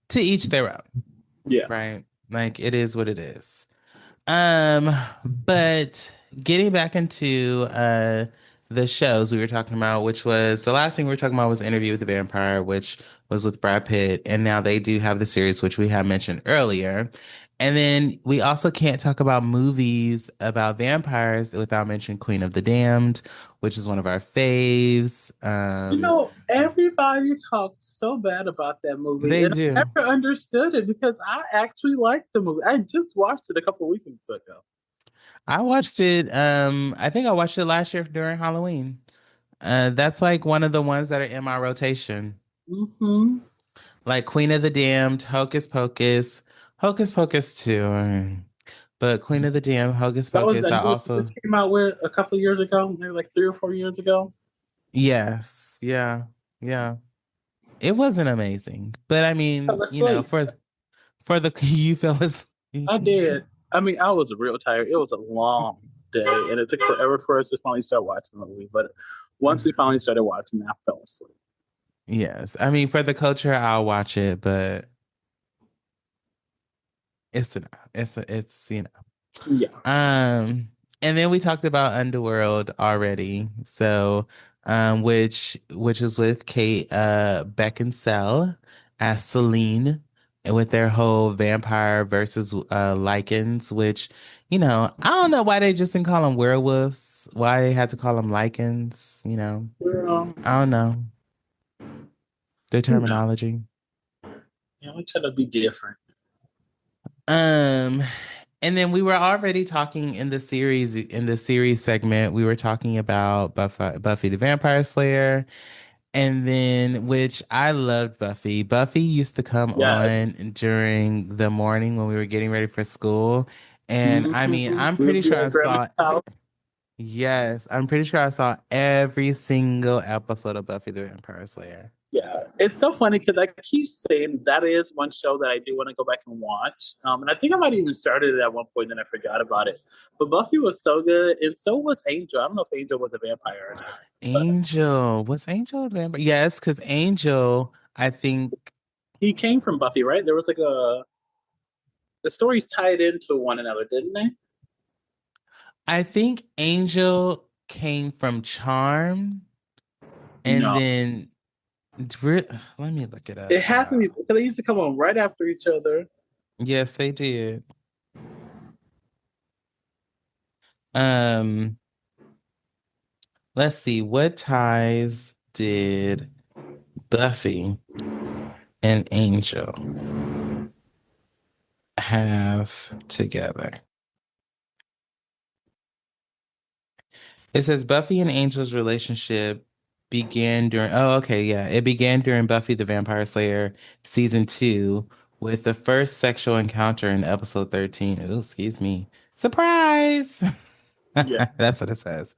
[SPEAKER 1] to each their own,
[SPEAKER 2] Yeah.
[SPEAKER 1] right? Like it is what it is. But getting back into the shows we were talking about, which was the last thing we were talking about was Interview with the Vampire, which was with Brad Pitt, and now they do have the series, which we have mentioned earlier. And then we also can't talk about movies about vampires without mentioning Queen of the Damned, which is one of our faves.
[SPEAKER 2] Everybody talked so bad about that movie,
[SPEAKER 1] They
[SPEAKER 2] and I
[SPEAKER 1] do.
[SPEAKER 2] never understood it because I actually liked the movie. I just watched it a couple of weekends ago.
[SPEAKER 1] I watched it. I think I watched it last year during Halloween. That's like one of the ones that are in my rotation.
[SPEAKER 2] Mm-hmm.
[SPEAKER 1] Like Queen of the Damned, Hocus Pocus 2. But Queen of the Damned, Hocus
[SPEAKER 2] That was
[SPEAKER 1] Pocus,
[SPEAKER 2] the
[SPEAKER 1] I
[SPEAKER 2] newest
[SPEAKER 1] also,
[SPEAKER 2] this came out with a couple of years ago, maybe like 3 or 4 years ago.
[SPEAKER 1] yes, yeah, yeah. It wasn't amazing, but I
[SPEAKER 2] I
[SPEAKER 1] mean,
[SPEAKER 2] fell asleep.
[SPEAKER 1] for the you fell asleep.
[SPEAKER 2] I did. I mean, I was real tired. It was a long day, and it took forever for us to finally start watching the movie. But once we finally started watching, I fell asleep.
[SPEAKER 1] Yes, I mean for the culture, I'll watch it, but It's enough. It's
[SPEAKER 2] Yeah.
[SPEAKER 1] And then we talked about Underworld already. So, which is with Kate Beckinsale as Celine, and with their whole vampire versus lichens, which, I don't know why they just didn't call them werewolves, why they had to call them lichens,
[SPEAKER 2] Well,
[SPEAKER 1] I don't know their
[SPEAKER 2] you know,
[SPEAKER 1] terminology.
[SPEAKER 2] we try to be different.
[SPEAKER 1] Um, and then we were already talking in the series segment, we were talking about Buffy the Vampire Slayer, and then which I loved Buffy. Buffy used to come
[SPEAKER 2] Yes.
[SPEAKER 1] on during the morning when we were getting ready for school. And I mean,
[SPEAKER 2] Mm-hmm.
[SPEAKER 1] I'm
[SPEAKER 2] We
[SPEAKER 1] pretty
[SPEAKER 2] would be
[SPEAKER 1] sure
[SPEAKER 2] at
[SPEAKER 1] I
[SPEAKER 2] grandma's
[SPEAKER 1] saw,
[SPEAKER 2] house.
[SPEAKER 1] yes, I'm pretty sure I saw every single episode of Buffy the Vampire Slayer.
[SPEAKER 2] Yeah, it's so funny because I keep saying that is one show that I do want to go back and watch. And I think I might even started it at one point, then I forgot about it. But Buffy was so good, and so was Angel. I don't know if Angel was a vampire or not, but
[SPEAKER 1] Was Angel a vampire? Yes, because Angel, I think
[SPEAKER 2] he came from Buffy, right? There was like the stories tied into one another, didn't they?
[SPEAKER 1] I think Angel came from Charm, and
[SPEAKER 2] No,
[SPEAKER 1] then let me look it
[SPEAKER 2] it
[SPEAKER 1] up
[SPEAKER 2] had to be
[SPEAKER 1] now.
[SPEAKER 2] because they used to come on right after each other.
[SPEAKER 1] Yes, they did. Um, let's see. What ties did Buffy and Angel have together? It says Buffy and Angel's relationship began during, oh, okay, yeah. It began during Buffy the Vampire Slayer season 2 with the first sexual encounter in episode 13. Oh, excuse me. Surprise!
[SPEAKER 2] Yeah,
[SPEAKER 1] That's what it says.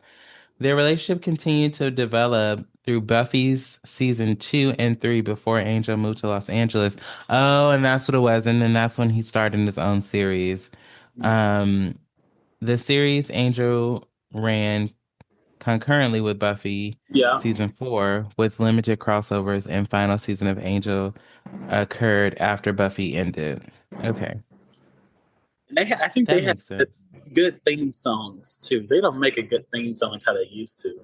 [SPEAKER 1] Their relationship continued to develop through Buffy's season 2 and 3 before Angel moved to Los Angeles. Oh, and that's what it was. And then that's when he started his own series. Um, the series Angel ran concurrently with Buffy
[SPEAKER 2] yeah.
[SPEAKER 1] season 4, with limited crossovers, and final season of Angel occurred after Buffy ended. Okay,
[SPEAKER 2] And I think
[SPEAKER 1] that
[SPEAKER 2] they had
[SPEAKER 1] makes sense.
[SPEAKER 2] good theme songs too. They don't make a good theme song like how they used to.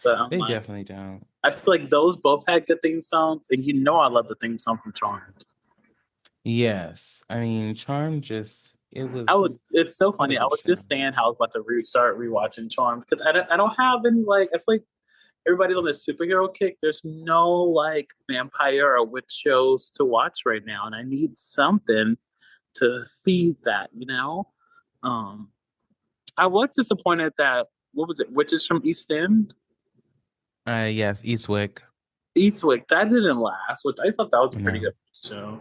[SPEAKER 2] But I'm
[SPEAKER 1] They
[SPEAKER 2] like,
[SPEAKER 1] definitely don't.
[SPEAKER 2] I feel like those both had good theme songs, and I love the theme song from Charmed.
[SPEAKER 1] Yes, I mean, Charm just
[SPEAKER 2] It's so
[SPEAKER 1] it was a
[SPEAKER 2] funny. I
[SPEAKER 1] good
[SPEAKER 2] was
[SPEAKER 1] show.
[SPEAKER 2] just saying how I was about to restart rewatching Charmed because I don't have any like. I feel like everybody's on this superhero kick. There's no like vampire or witch shows to watch right now, and I need something to feed that. Um, I was disappointed that what was it, Witches from East End,
[SPEAKER 1] Yes, Eastwick.
[SPEAKER 2] Eastwick, that didn't last, which I thought that was a pretty
[SPEAKER 1] No,
[SPEAKER 2] good show.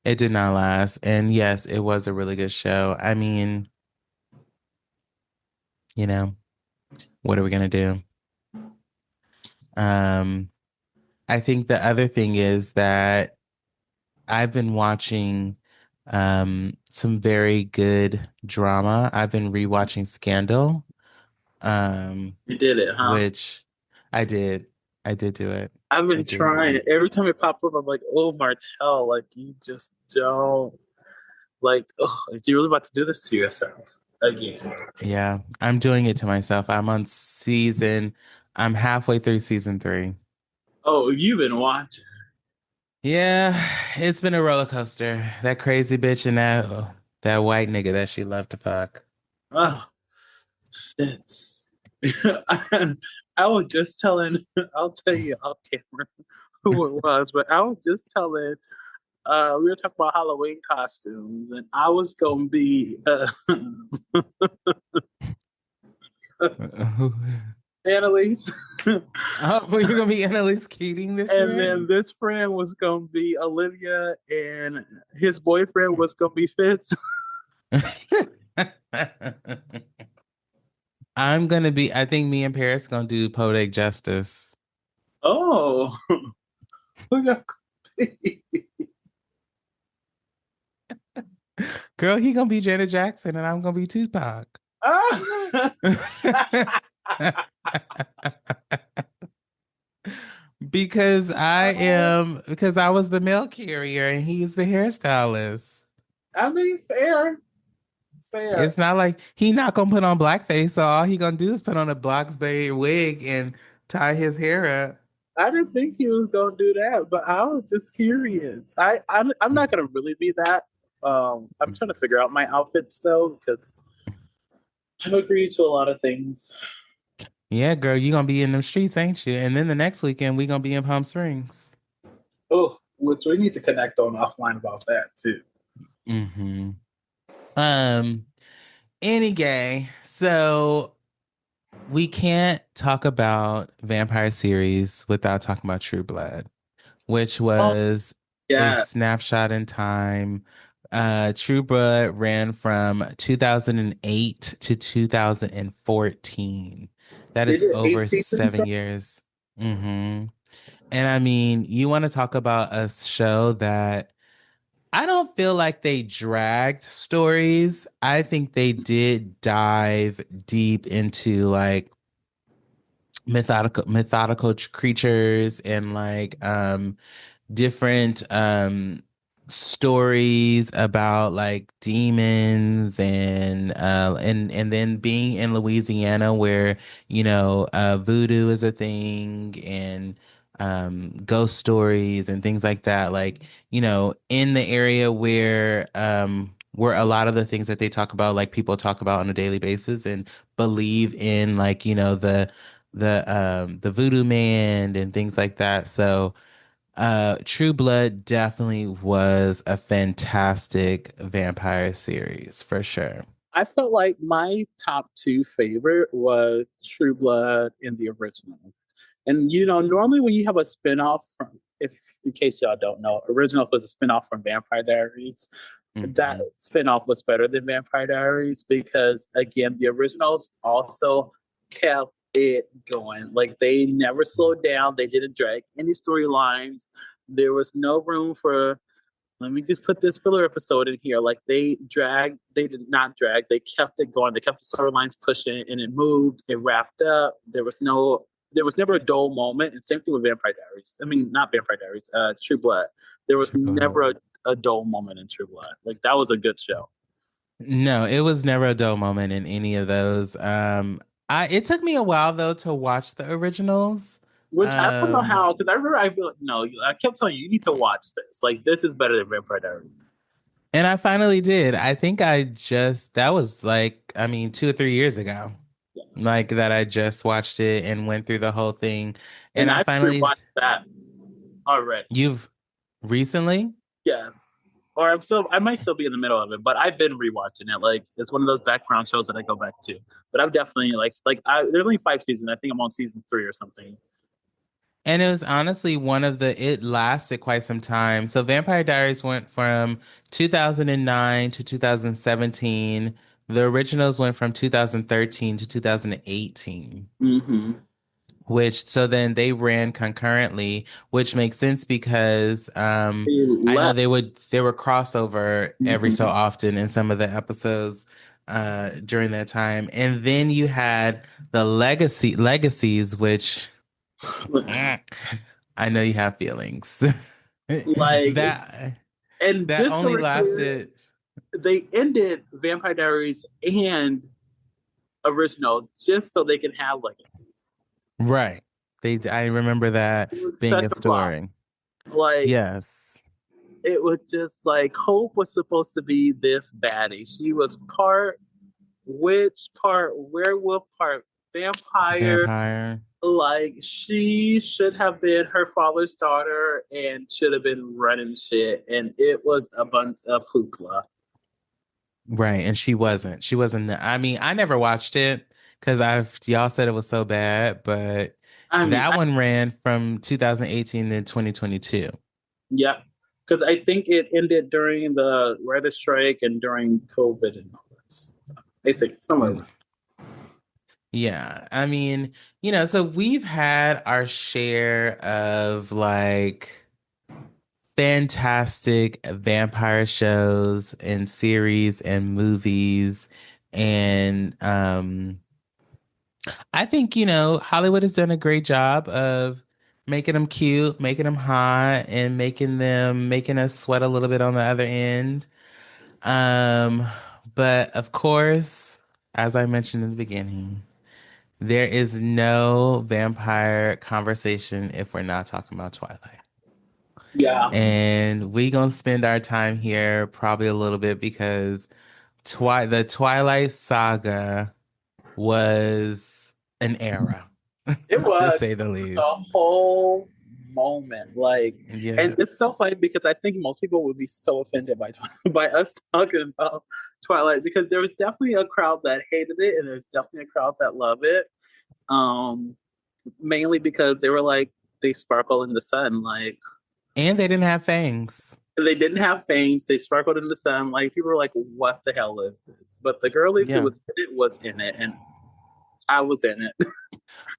[SPEAKER 1] it did not last. And yes, it was a really good show. I mean, you know, what are we gonna do? Um, I think the other thing is that I've been watching some very good drama. I've been rewatching Scandal, um,
[SPEAKER 2] You did it, huh?
[SPEAKER 1] which I did. I did do it.
[SPEAKER 2] I've
[SPEAKER 1] I
[SPEAKER 2] been
[SPEAKER 1] did do
[SPEAKER 2] trying.
[SPEAKER 1] it.
[SPEAKER 2] Every time it popped up, I'm like, oh, Martell, like you just don't like. Oh, are you really about to do this to yourself again?
[SPEAKER 1] Yeah, I'm doing it to myself. I'm halfway through season 3.
[SPEAKER 2] Oh, you've been watching.
[SPEAKER 1] Yeah, it's been a roller coaster. That crazy bitch and that white nigga that she loved to fuck.
[SPEAKER 2] Oh, fits. I was just telling. I'll tell you off camera who it was, but I was just telling. We were talking about Halloween costumes, and I was gonna be Annalise.
[SPEAKER 1] Oh, you're gonna be Annalise Keating this
[SPEAKER 2] And
[SPEAKER 1] year?
[SPEAKER 2] then this friend was gonna be Olivia, and his boyfriend was gonna be Fitz.
[SPEAKER 1] I think me and Paris gonna do Poetic Justice.
[SPEAKER 2] Oh, who got
[SPEAKER 1] Girl, he gonna be Janet Jackson and I'm gonna be Tupac.
[SPEAKER 2] ah!
[SPEAKER 1] Because I was the mail carrier and he's the hairstylist.
[SPEAKER 2] I mean, fair, fair.
[SPEAKER 1] It's not like he not gonna put on blackface, so all he gonna do is put on a Bloxberry wig and tie his hair up.
[SPEAKER 2] I didn't think he was gonna do that, but I was just curious. I'm not gonna really be that. I'm trying to figure out my outfits though because I've agreed to a lot of things.
[SPEAKER 1] Yeah, girl, you gonna be in them streets, ain't you? And then the next weekend we gonna be in Palm Springs.
[SPEAKER 2] Oh, which we need to connect on offline about that too.
[SPEAKER 1] Mm-hmm. Um, any gay. So we can't talk about vampire series without talking about True Blood, which
[SPEAKER 2] Oh
[SPEAKER 1] was a
[SPEAKER 2] yeah,
[SPEAKER 1] snapshot in time. True Blood ran from 2008 to 2014. That
[SPEAKER 2] they
[SPEAKER 1] is
[SPEAKER 2] did eight
[SPEAKER 1] over
[SPEAKER 2] seasons.
[SPEAKER 1] 7 years. Hmm. And I mean, you want to talk about a show that I don't feel like they dragged stories. I think they did dive deep into like mythological creatures and like different stories about like demons and then being in Louisiana where voodoo is a thing and ghost stories and things like that, like in the area where a lot of the things that they talk about, like people talk about on a daily basis and believe in, like the voodoo man and things like that. So True Blood definitely was a fantastic vampire series for sure.
[SPEAKER 2] I felt like my top two favorite was True Blood and the originals. And normally when you have a spinoff from, if in case y'all don't know, original was a spinoff from Vampire Diaries. That
[SPEAKER 1] Hmm.
[SPEAKER 2] spinoff was better than Vampire Diaries because again, the originals also kept it going. Like they never slowed down. They didn't drag any storylines. There was no room for let me just put this filler episode in here. Like they did not drag. They kept it going. They kept the storylines pushing and it moved. It wrapped up. There was never a dull moment. And same thing with Vampire Diaries. I mean, not Vampire Diaries, True Blood. There was
[SPEAKER 1] True Blood.
[SPEAKER 2] never a dull moment in True Blood. Like that was a good show.
[SPEAKER 1] No, it was never a dull moment in any of those. It took me a while though to watch the originals.
[SPEAKER 2] Which I don't know
[SPEAKER 1] Um,
[SPEAKER 2] how, because I remember I feel like, no, I kept telling you, you need to watch this. Like this is better than Vampire Diaries.
[SPEAKER 1] and I finally did. I think that was like, I mean, 2 or 3 years ago,
[SPEAKER 2] Yeah.
[SPEAKER 1] like that I just watched it and went through the whole thing. And
[SPEAKER 2] And
[SPEAKER 1] I
[SPEAKER 2] I
[SPEAKER 1] finally,
[SPEAKER 2] rewatched that already.
[SPEAKER 1] you've recently?
[SPEAKER 2] Yes. Or I might still be in the middle of it, but I've been rewatching it. Like it's one of those background shows that I go back to. But I'm definitely there's only 5 seasons. I think I'm on season 3 or something.
[SPEAKER 1] And it was honestly it lasted quite some time. So Vampire Diaries went from 2009 to 2017. The originals went from 2013 to 2018,
[SPEAKER 2] Mm-hmm.
[SPEAKER 1] so then they ran concurrently, which makes sense because
[SPEAKER 2] They
[SPEAKER 1] I know
[SPEAKER 2] left.
[SPEAKER 1] they were crossover every so
[SPEAKER 2] Mm-hmm.
[SPEAKER 1] often in some of the episodes during that time. And then you had the legacies, which I know you have feelings.
[SPEAKER 2] like,
[SPEAKER 1] That
[SPEAKER 2] and
[SPEAKER 1] that
[SPEAKER 2] just to
[SPEAKER 1] only
[SPEAKER 2] be clear,
[SPEAKER 1] lasted
[SPEAKER 2] they ended Vampire Diaries and original just so they can have legacies.
[SPEAKER 1] right. I remember that
[SPEAKER 2] It was
[SPEAKER 1] being
[SPEAKER 2] such
[SPEAKER 1] a
[SPEAKER 2] a flop.
[SPEAKER 1] story.
[SPEAKER 2] Like
[SPEAKER 1] Yes.
[SPEAKER 2] it was just like Hope was supposed to be this baddie. She was part witch, part werewolf, part vampire.
[SPEAKER 1] Vampire.
[SPEAKER 2] Like she should have been her father's daughter and should have been running shit. And it was a bunch of hoopla.
[SPEAKER 1] Right. And she wasn't. She wasn't. I mean, I never watched it because y'all said it was so bad, but
[SPEAKER 2] I mean,
[SPEAKER 1] that one ran from 2018 to 2022.
[SPEAKER 2] yeah, because I think it ended during the writer strike and during COVID and all that stuff. I think somewhere around.
[SPEAKER 1] Yeah. I mean, so we've had our share of like fantastic vampire shows and series and movies. And I think, Hollywood has done a great job of making them cute, making them hot, and making us sweat a little bit on the other end. Um, but of course, as I mentioned in the beginning, there is no vampire conversation if we're not talking about Twilight.
[SPEAKER 2] Yeah,
[SPEAKER 1] And we gonna spend our time here probably a little bit because the Twilight saga was an era,
[SPEAKER 2] it
[SPEAKER 1] to
[SPEAKER 2] was
[SPEAKER 1] say the
[SPEAKER 2] the
[SPEAKER 1] least.
[SPEAKER 2] whole moment. Like, and it's so
[SPEAKER 1] Yes.
[SPEAKER 2] funny because I think most people would be so offended by by us talking about Twilight because there was definitely a crowd that hated it, and there's definitely a crowd that loved it. Um, Mainly because they were like they sparkle in the sun, like
[SPEAKER 1] And they didn't have fangs.
[SPEAKER 2] they didn't have fangs, they sparkled in the sun. Like people were like, "What the hell is this?" But the girlies who
[SPEAKER 1] Yeah.
[SPEAKER 2] was in it, and I was in it.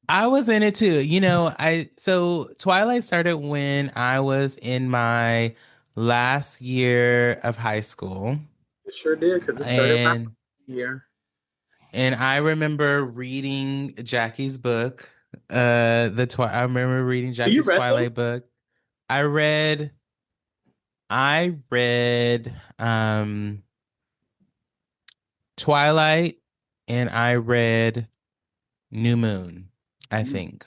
[SPEAKER 1] I was in it too. So Twilight started when I was in my last year of high school.
[SPEAKER 2] It sure did because it started last
[SPEAKER 1] And
[SPEAKER 2] year.
[SPEAKER 1] and I remember reading Jackie's book. I remember reading
[SPEAKER 2] You
[SPEAKER 1] Jackie's
[SPEAKER 2] read them?
[SPEAKER 1] Twilight book. I read I read Twilight and I read New Moon, I think.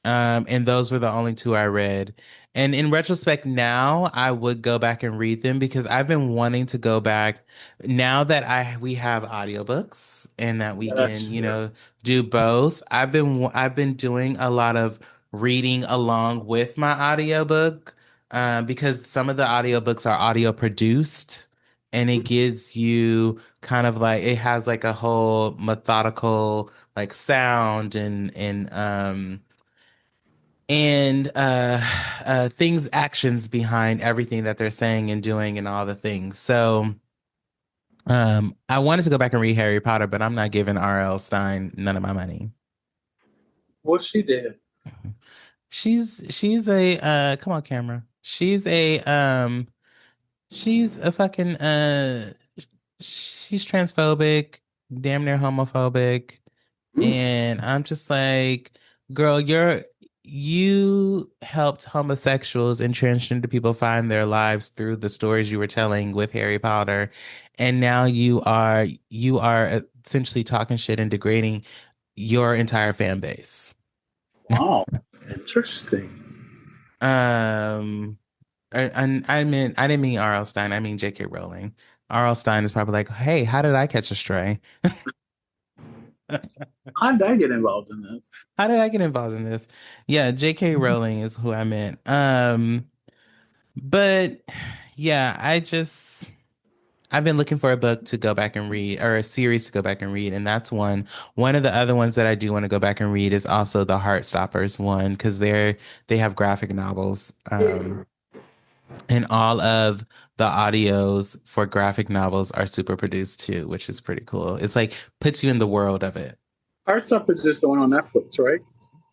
[SPEAKER 1] And those were the only two I read. And in retrospect, now I would go back and read them because I've been wanting to go back now that we have audiobooks and that we
[SPEAKER 2] Yeah, that's
[SPEAKER 1] can,
[SPEAKER 2] true.
[SPEAKER 1] do both. I've been doing a lot of reading along with my audiobook because some of the audiobooks are audio produced and it gives you kind of like it has like a whole methodical like sound and things actions behind everything that they're saying and doing and all the things. So I wanted to go back and read Harry Potter, but I'm not giving R.L. Stein none of my money.
[SPEAKER 2] What she did.
[SPEAKER 1] She's a come on camera. She's a fucking she's transphobic, damn near homophobic.
[SPEAKER 2] Mm.
[SPEAKER 1] And I'm just like, girl, you helped homosexuals and transgender people find their lives through the stories you were telling with Harry Potter. And now you are essentially talking shit and degrading your entire fan base.
[SPEAKER 2] Wow, interesting.
[SPEAKER 1] Um and I didn't mean R.L. Stein, I mean J.K. Rowling. R.L. Stein is probably like, hey, how did I catch a stray?
[SPEAKER 2] How did I get involved in this?
[SPEAKER 1] How did I get involved in this? Yeah, J.K. Rowling is who I meant. But yeah, I've been looking for a book to go back and read or a series to go back and read, and that's one. One of the other ones that I do want to go back and read is also the Heartstoppers one because they have graphic novels. And all of the audios for graphic novels are super produced too, which is pretty cool. It's like puts you in the world of it.
[SPEAKER 2] Heartstopper is just the one on Netflix, right?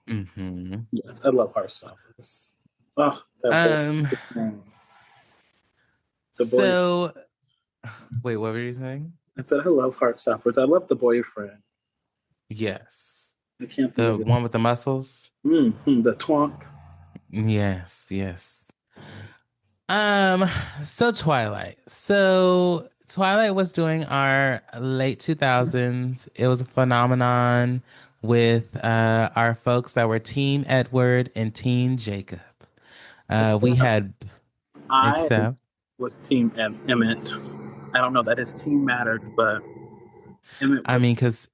[SPEAKER 1] Hmm.
[SPEAKER 2] Yes, I love Heartstoppers. Oh, that boy,
[SPEAKER 1] Um,
[SPEAKER 2] the boy.
[SPEAKER 1] so wait, what were you saying?
[SPEAKER 2] I said I love Heartstoppers. I love the boyfriend.
[SPEAKER 1] Yes.
[SPEAKER 2] I can't think
[SPEAKER 1] The
[SPEAKER 2] of it.
[SPEAKER 1] one with the muscles?
[SPEAKER 2] The twonk.
[SPEAKER 1] Yes, yes. Um, so Twilight. So Twilight was doing our late 2000s. It was a phenomenon with our folks that were Team Edward and Team Jacob. We
[SPEAKER 2] Except
[SPEAKER 1] had
[SPEAKER 2] I
[SPEAKER 1] except
[SPEAKER 2] was Team Emmett. I don't know that his team mattered, but Emmett
[SPEAKER 1] I
[SPEAKER 2] was
[SPEAKER 1] mean, because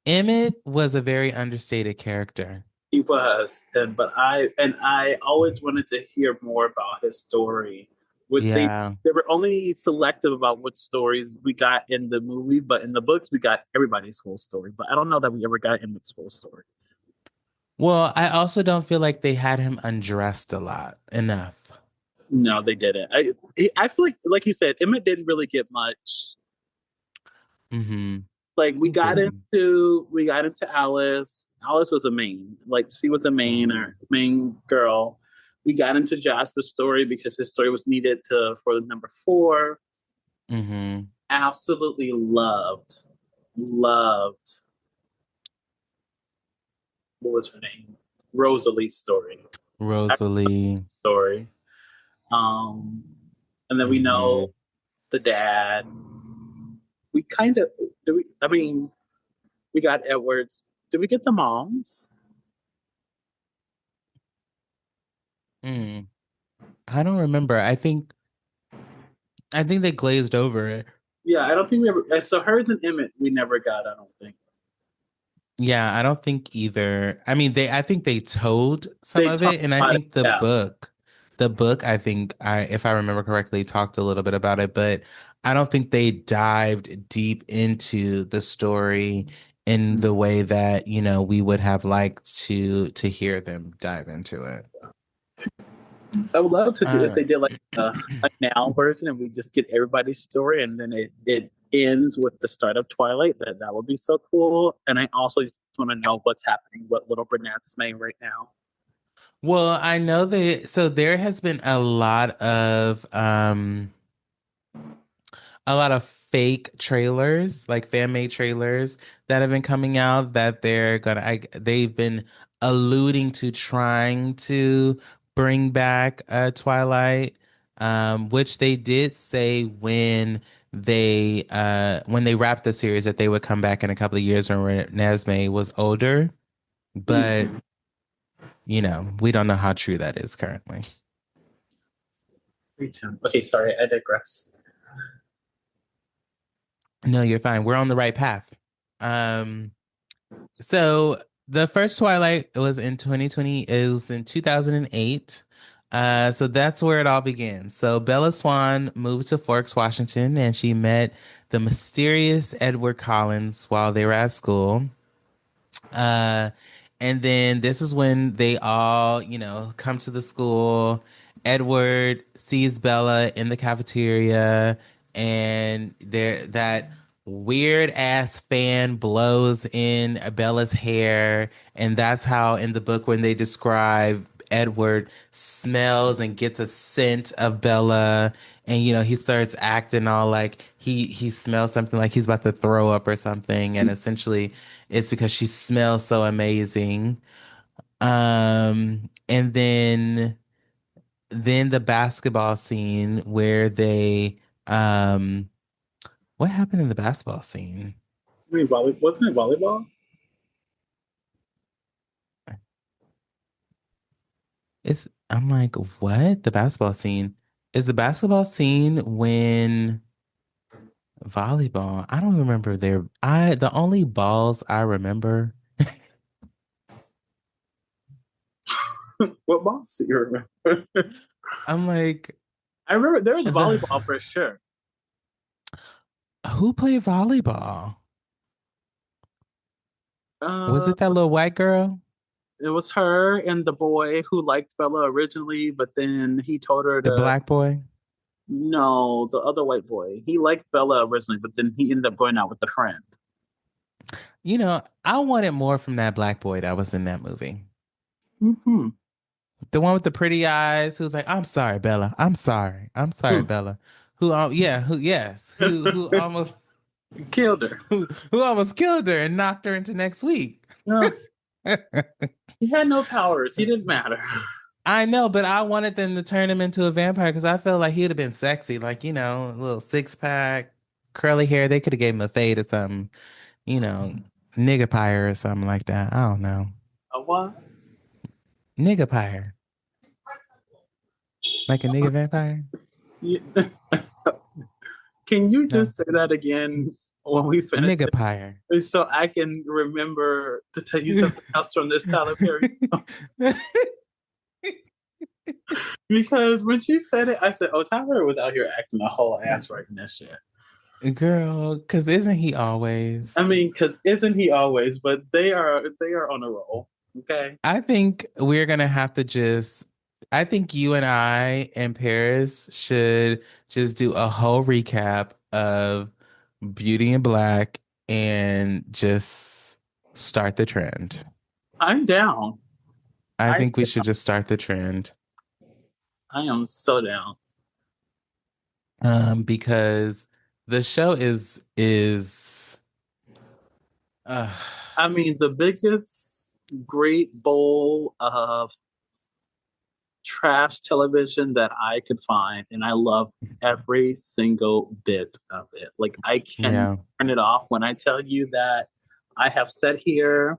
[SPEAKER 1] Emmett was a very understated character.
[SPEAKER 2] he was, and I always wanted to hear more about his story, which
[SPEAKER 1] Yeah.
[SPEAKER 2] they were only selective about what stories we got in the movie, but in the books we got everybody's full story. But I don't know that we ever got Emmett's full story.
[SPEAKER 1] Well, I also don't feel like they had him undressed a lot enough.
[SPEAKER 2] No, they didn't. I feel like you said, Emmett didn't really get much.
[SPEAKER 1] Mm-hmm.
[SPEAKER 2] Like
[SPEAKER 1] He didn't.
[SPEAKER 2] we got into Alice. Alice was a main, like she was a main or main girl. We got into Jasper's story because his story was needed to for the number four.
[SPEAKER 1] Mm-hmm.
[SPEAKER 2] Absolutely loved. What was her name? Rosalie's
[SPEAKER 1] Rosalie.
[SPEAKER 2] story. Um, and then we
[SPEAKER 1] Mm-hmm.
[SPEAKER 2] know the dad. We kind of do we. I mean, we got Edwards. Did we get the moms?
[SPEAKER 1] Mm, I don't remember. I think they glazed over it.
[SPEAKER 2] Yeah, I don't think we ever. So hers and Emmett, we never got. I don't think
[SPEAKER 1] Yeah, I don't think either. I mean, I think they told some
[SPEAKER 2] they
[SPEAKER 1] of
[SPEAKER 2] talked
[SPEAKER 1] it, and I
[SPEAKER 2] about it.
[SPEAKER 1] think
[SPEAKER 2] Yeah.
[SPEAKER 1] the book, I think if I remember correctly, talked a little bit about it, but I don't think they dived deep into the story in the way that, we would have liked to hear them dive into it.
[SPEAKER 2] I would love to do if
[SPEAKER 1] Uh,
[SPEAKER 2] they did like a now version and we just get everybody's story and then it ends with the start of Twilight. That would be so cool. And I also just want to know what's happening, what Little Brunette's made right now.
[SPEAKER 1] well, I know so there has been a lot of fake trailers, like fan made trailers that have been coming out that they've been alluding to trying to bring back Twilight, which they did say when they wrapped the series that they would come back in a couple of years when Nesme was older, but
[SPEAKER 2] Mm.
[SPEAKER 1] we don't know how true that is currently.
[SPEAKER 2] Okay, sorry, I digress.
[SPEAKER 1] No, you're fine. We're on the right path. Um, So the first Twilight was in 2020. It was in 2008. So that's where it all began. So Bella Swan moved to Forks, Washington, and she met the mysterious Edward Collins while they were at school. Uh, and then this is when they all, come to the school. Edward sees Bella in the cafeteria, and that weird ass fan blows in Bella's hair, and that's how in the book when they describe Edward smells and gets a scent of Bella, and he starts acting all like he smells something like he's about to throw up or something, and essentially it's because she smells so amazing. And then the basketball scene where um what happened in the basketball scene?
[SPEAKER 2] I mean, wasn't it volleyball?
[SPEAKER 1] I'm like, what? The basketball scene? Is the basketball scene when volleyball? I don't remember the only balls I remember.
[SPEAKER 2] What boss do you remember?
[SPEAKER 1] I'm like,
[SPEAKER 2] I remember there was
[SPEAKER 1] the
[SPEAKER 2] volleyball for sure.
[SPEAKER 1] who played volleyball? Was
[SPEAKER 2] Uh,
[SPEAKER 1] it that little white girl?
[SPEAKER 2] it was her and the boy who liked Bella originally, but then he told her
[SPEAKER 1] The
[SPEAKER 2] to
[SPEAKER 1] black boy?
[SPEAKER 2] no, the other white boy. He liked Bella originally, but then he ended up going out with the friend.
[SPEAKER 1] I wanted more from that black boy that was in that movie.
[SPEAKER 2] Mm-hmm.
[SPEAKER 1] The one with the pretty eyes who's like, I'm sorry, Bella. I'm sorry. I'm sorry, Bella. Who almost
[SPEAKER 2] Killed her.
[SPEAKER 1] who almost killed her and knocked her into next week.
[SPEAKER 2] No, he had no powers. He didn't matter.
[SPEAKER 1] I know, but I wanted them to turn him into a vampire because I felt like he'd have been sexy, like, a little six pack, curly hair. They could have gave him a fade or something, you know, nigga pyre or something like that. I don't know.
[SPEAKER 2] A what?
[SPEAKER 1] Nigga pyre. Like a nigga vampire?
[SPEAKER 2] You- Can you
[SPEAKER 1] No.
[SPEAKER 2] just say that again when we finish
[SPEAKER 1] Nigga pyre.
[SPEAKER 2] this so I can remember to tell you something else from this Tyler Perry? Because when she said it, I said, "Oh, Tyler was out here acting a whole ass writing that shit."
[SPEAKER 1] Girl, because isn't he always?
[SPEAKER 2] I mean, because isn't he always? But they are on a roll. Okay.
[SPEAKER 1] I think we're gonna have to I think you and I and Paris should just do a whole recap of Beauty in Black and just start the trend.
[SPEAKER 2] I'm down.
[SPEAKER 1] I
[SPEAKER 2] I
[SPEAKER 1] think we should just start the trend.
[SPEAKER 2] I am so down.
[SPEAKER 1] Because the show is uh
[SPEAKER 2] I mean, the biggest great bowl of trash television that I could find, and I love every single bit of it. Like I can
[SPEAKER 1] Yeah.
[SPEAKER 2] turn it off when I tell you that I have sat here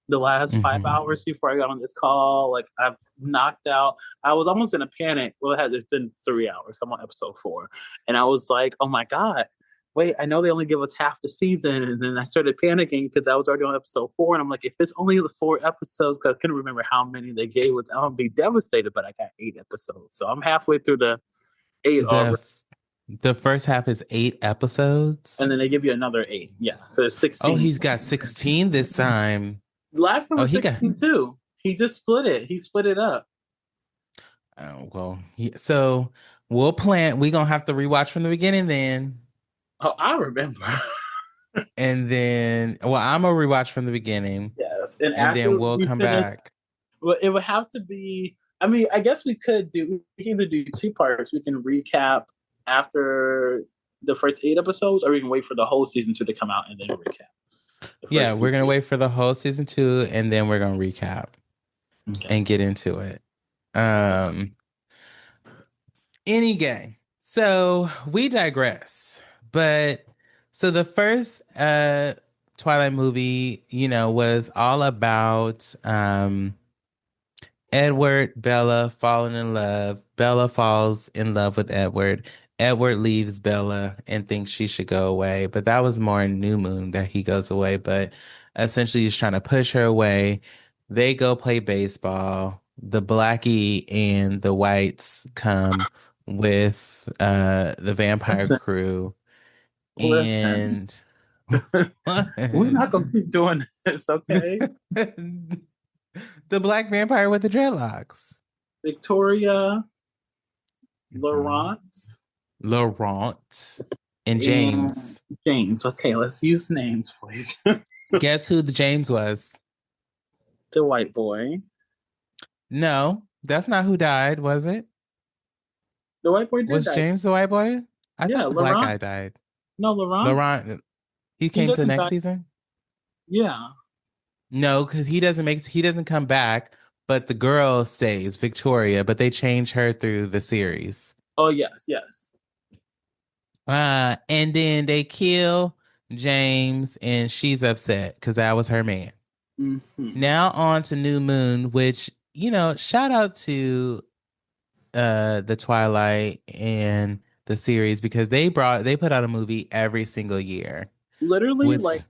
[SPEAKER 2] the last five
[SPEAKER 1] Hmm.
[SPEAKER 2] hours before I got on this call. Like I've knocked out. I was almost in a panic. Well, it's been 3 hours. I'm on episode 4, and I was like, "Oh my god, wait! I know they only give us half the season." And then I started panicking because I was already on episode 4, and I'm like, "If it's only the 4 episodes, because I couldn't remember how many they gave us, I'm gonna be devastated." But I got 8 episodes, so I'm halfway through the 8
[SPEAKER 1] The
[SPEAKER 2] already,
[SPEAKER 1] f- the first half is 8 episodes.
[SPEAKER 2] and then they give you another 8. Yeah, so it's
[SPEAKER 1] Oh,
[SPEAKER 2] 16.
[SPEAKER 1] he's got 16 this time.
[SPEAKER 2] Last time
[SPEAKER 1] Oh,
[SPEAKER 2] was
[SPEAKER 1] he got
[SPEAKER 2] 16 too. He just split it. He split it up.
[SPEAKER 1] oh well. So we'll plan. We're gonna have to rewatch from the beginning then.
[SPEAKER 2] Oh, I remember.
[SPEAKER 1] And then well, I'm gonna rewatch from the beginning
[SPEAKER 2] Yes, and
[SPEAKER 1] and
[SPEAKER 2] after
[SPEAKER 1] then we'll
[SPEAKER 2] we
[SPEAKER 1] come
[SPEAKER 2] finish,
[SPEAKER 1] back.
[SPEAKER 2] well, it would have to be. I mean, I guess we could do. We can either do 2 parts. We can recap after the first 8 episodes, or we can wait for the whole season 2 to come out and then recap the
[SPEAKER 1] Yeah,
[SPEAKER 2] first two
[SPEAKER 1] we're gonna
[SPEAKER 2] seasons.
[SPEAKER 1] wait for the whole season 2 and then we're gonna recap
[SPEAKER 2] Okay.
[SPEAKER 1] and get into it. Um Any game. So we digress. But so the first Twilight movie, was all about Edward, Bella falling in love. Bella falls in love with Edward. Edward leaves Bella and thinks she should go away. But that was more in New Moon that he goes away. But essentially, he's trying to push her away. They go play baseball. The Blackie and the Whites come with the vampire
[SPEAKER 2] Listen,
[SPEAKER 1] crew.
[SPEAKER 2] listen.
[SPEAKER 1] And
[SPEAKER 2] We're not gonna keep doing this, okay?
[SPEAKER 1] the black vampire with the dreadlocks.
[SPEAKER 2] Victoria,
[SPEAKER 1] Mhm.
[SPEAKER 2] Laurent,
[SPEAKER 1] Laurent and
[SPEAKER 2] and
[SPEAKER 1] James.
[SPEAKER 2] James. Okay, let's use names, please.
[SPEAKER 1] Guess who the James was?
[SPEAKER 2] The white boy.
[SPEAKER 1] No, that's not who died, was it?
[SPEAKER 2] The white boy did
[SPEAKER 1] Was
[SPEAKER 2] die.
[SPEAKER 1] James the white boy? I
[SPEAKER 2] Yeah,
[SPEAKER 1] thought the black
[SPEAKER 2] Laurent.
[SPEAKER 1] guy died.
[SPEAKER 2] No, Laurent.
[SPEAKER 1] Laurent, he
[SPEAKER 2] He
[SPEAKER 1] came to the
[SPEAKER 2] doesn't
[SPEAKER 1] next
[SPEAKER 2] die.
[SPEAKER 1] season?
[SPEAKER 2] Yeah.
[SPEAKER 1] No, because he doesn't come back, but the girl stays, Victoria, but they change her through the series.
[SPEAKER 2] Oh yes, yes.
[SPEAKER 1] And then they kill James and she's upset because that was her man.
[SPEAKER 2] Hmm.
[SPEAKER 1] Now on to New Moon, which, shout out to the Twilight and the series because they put out a movie every single year.
[SPEAKER 2] Literally,
[SPEAKER 1] Which
[SPEAKER 2] like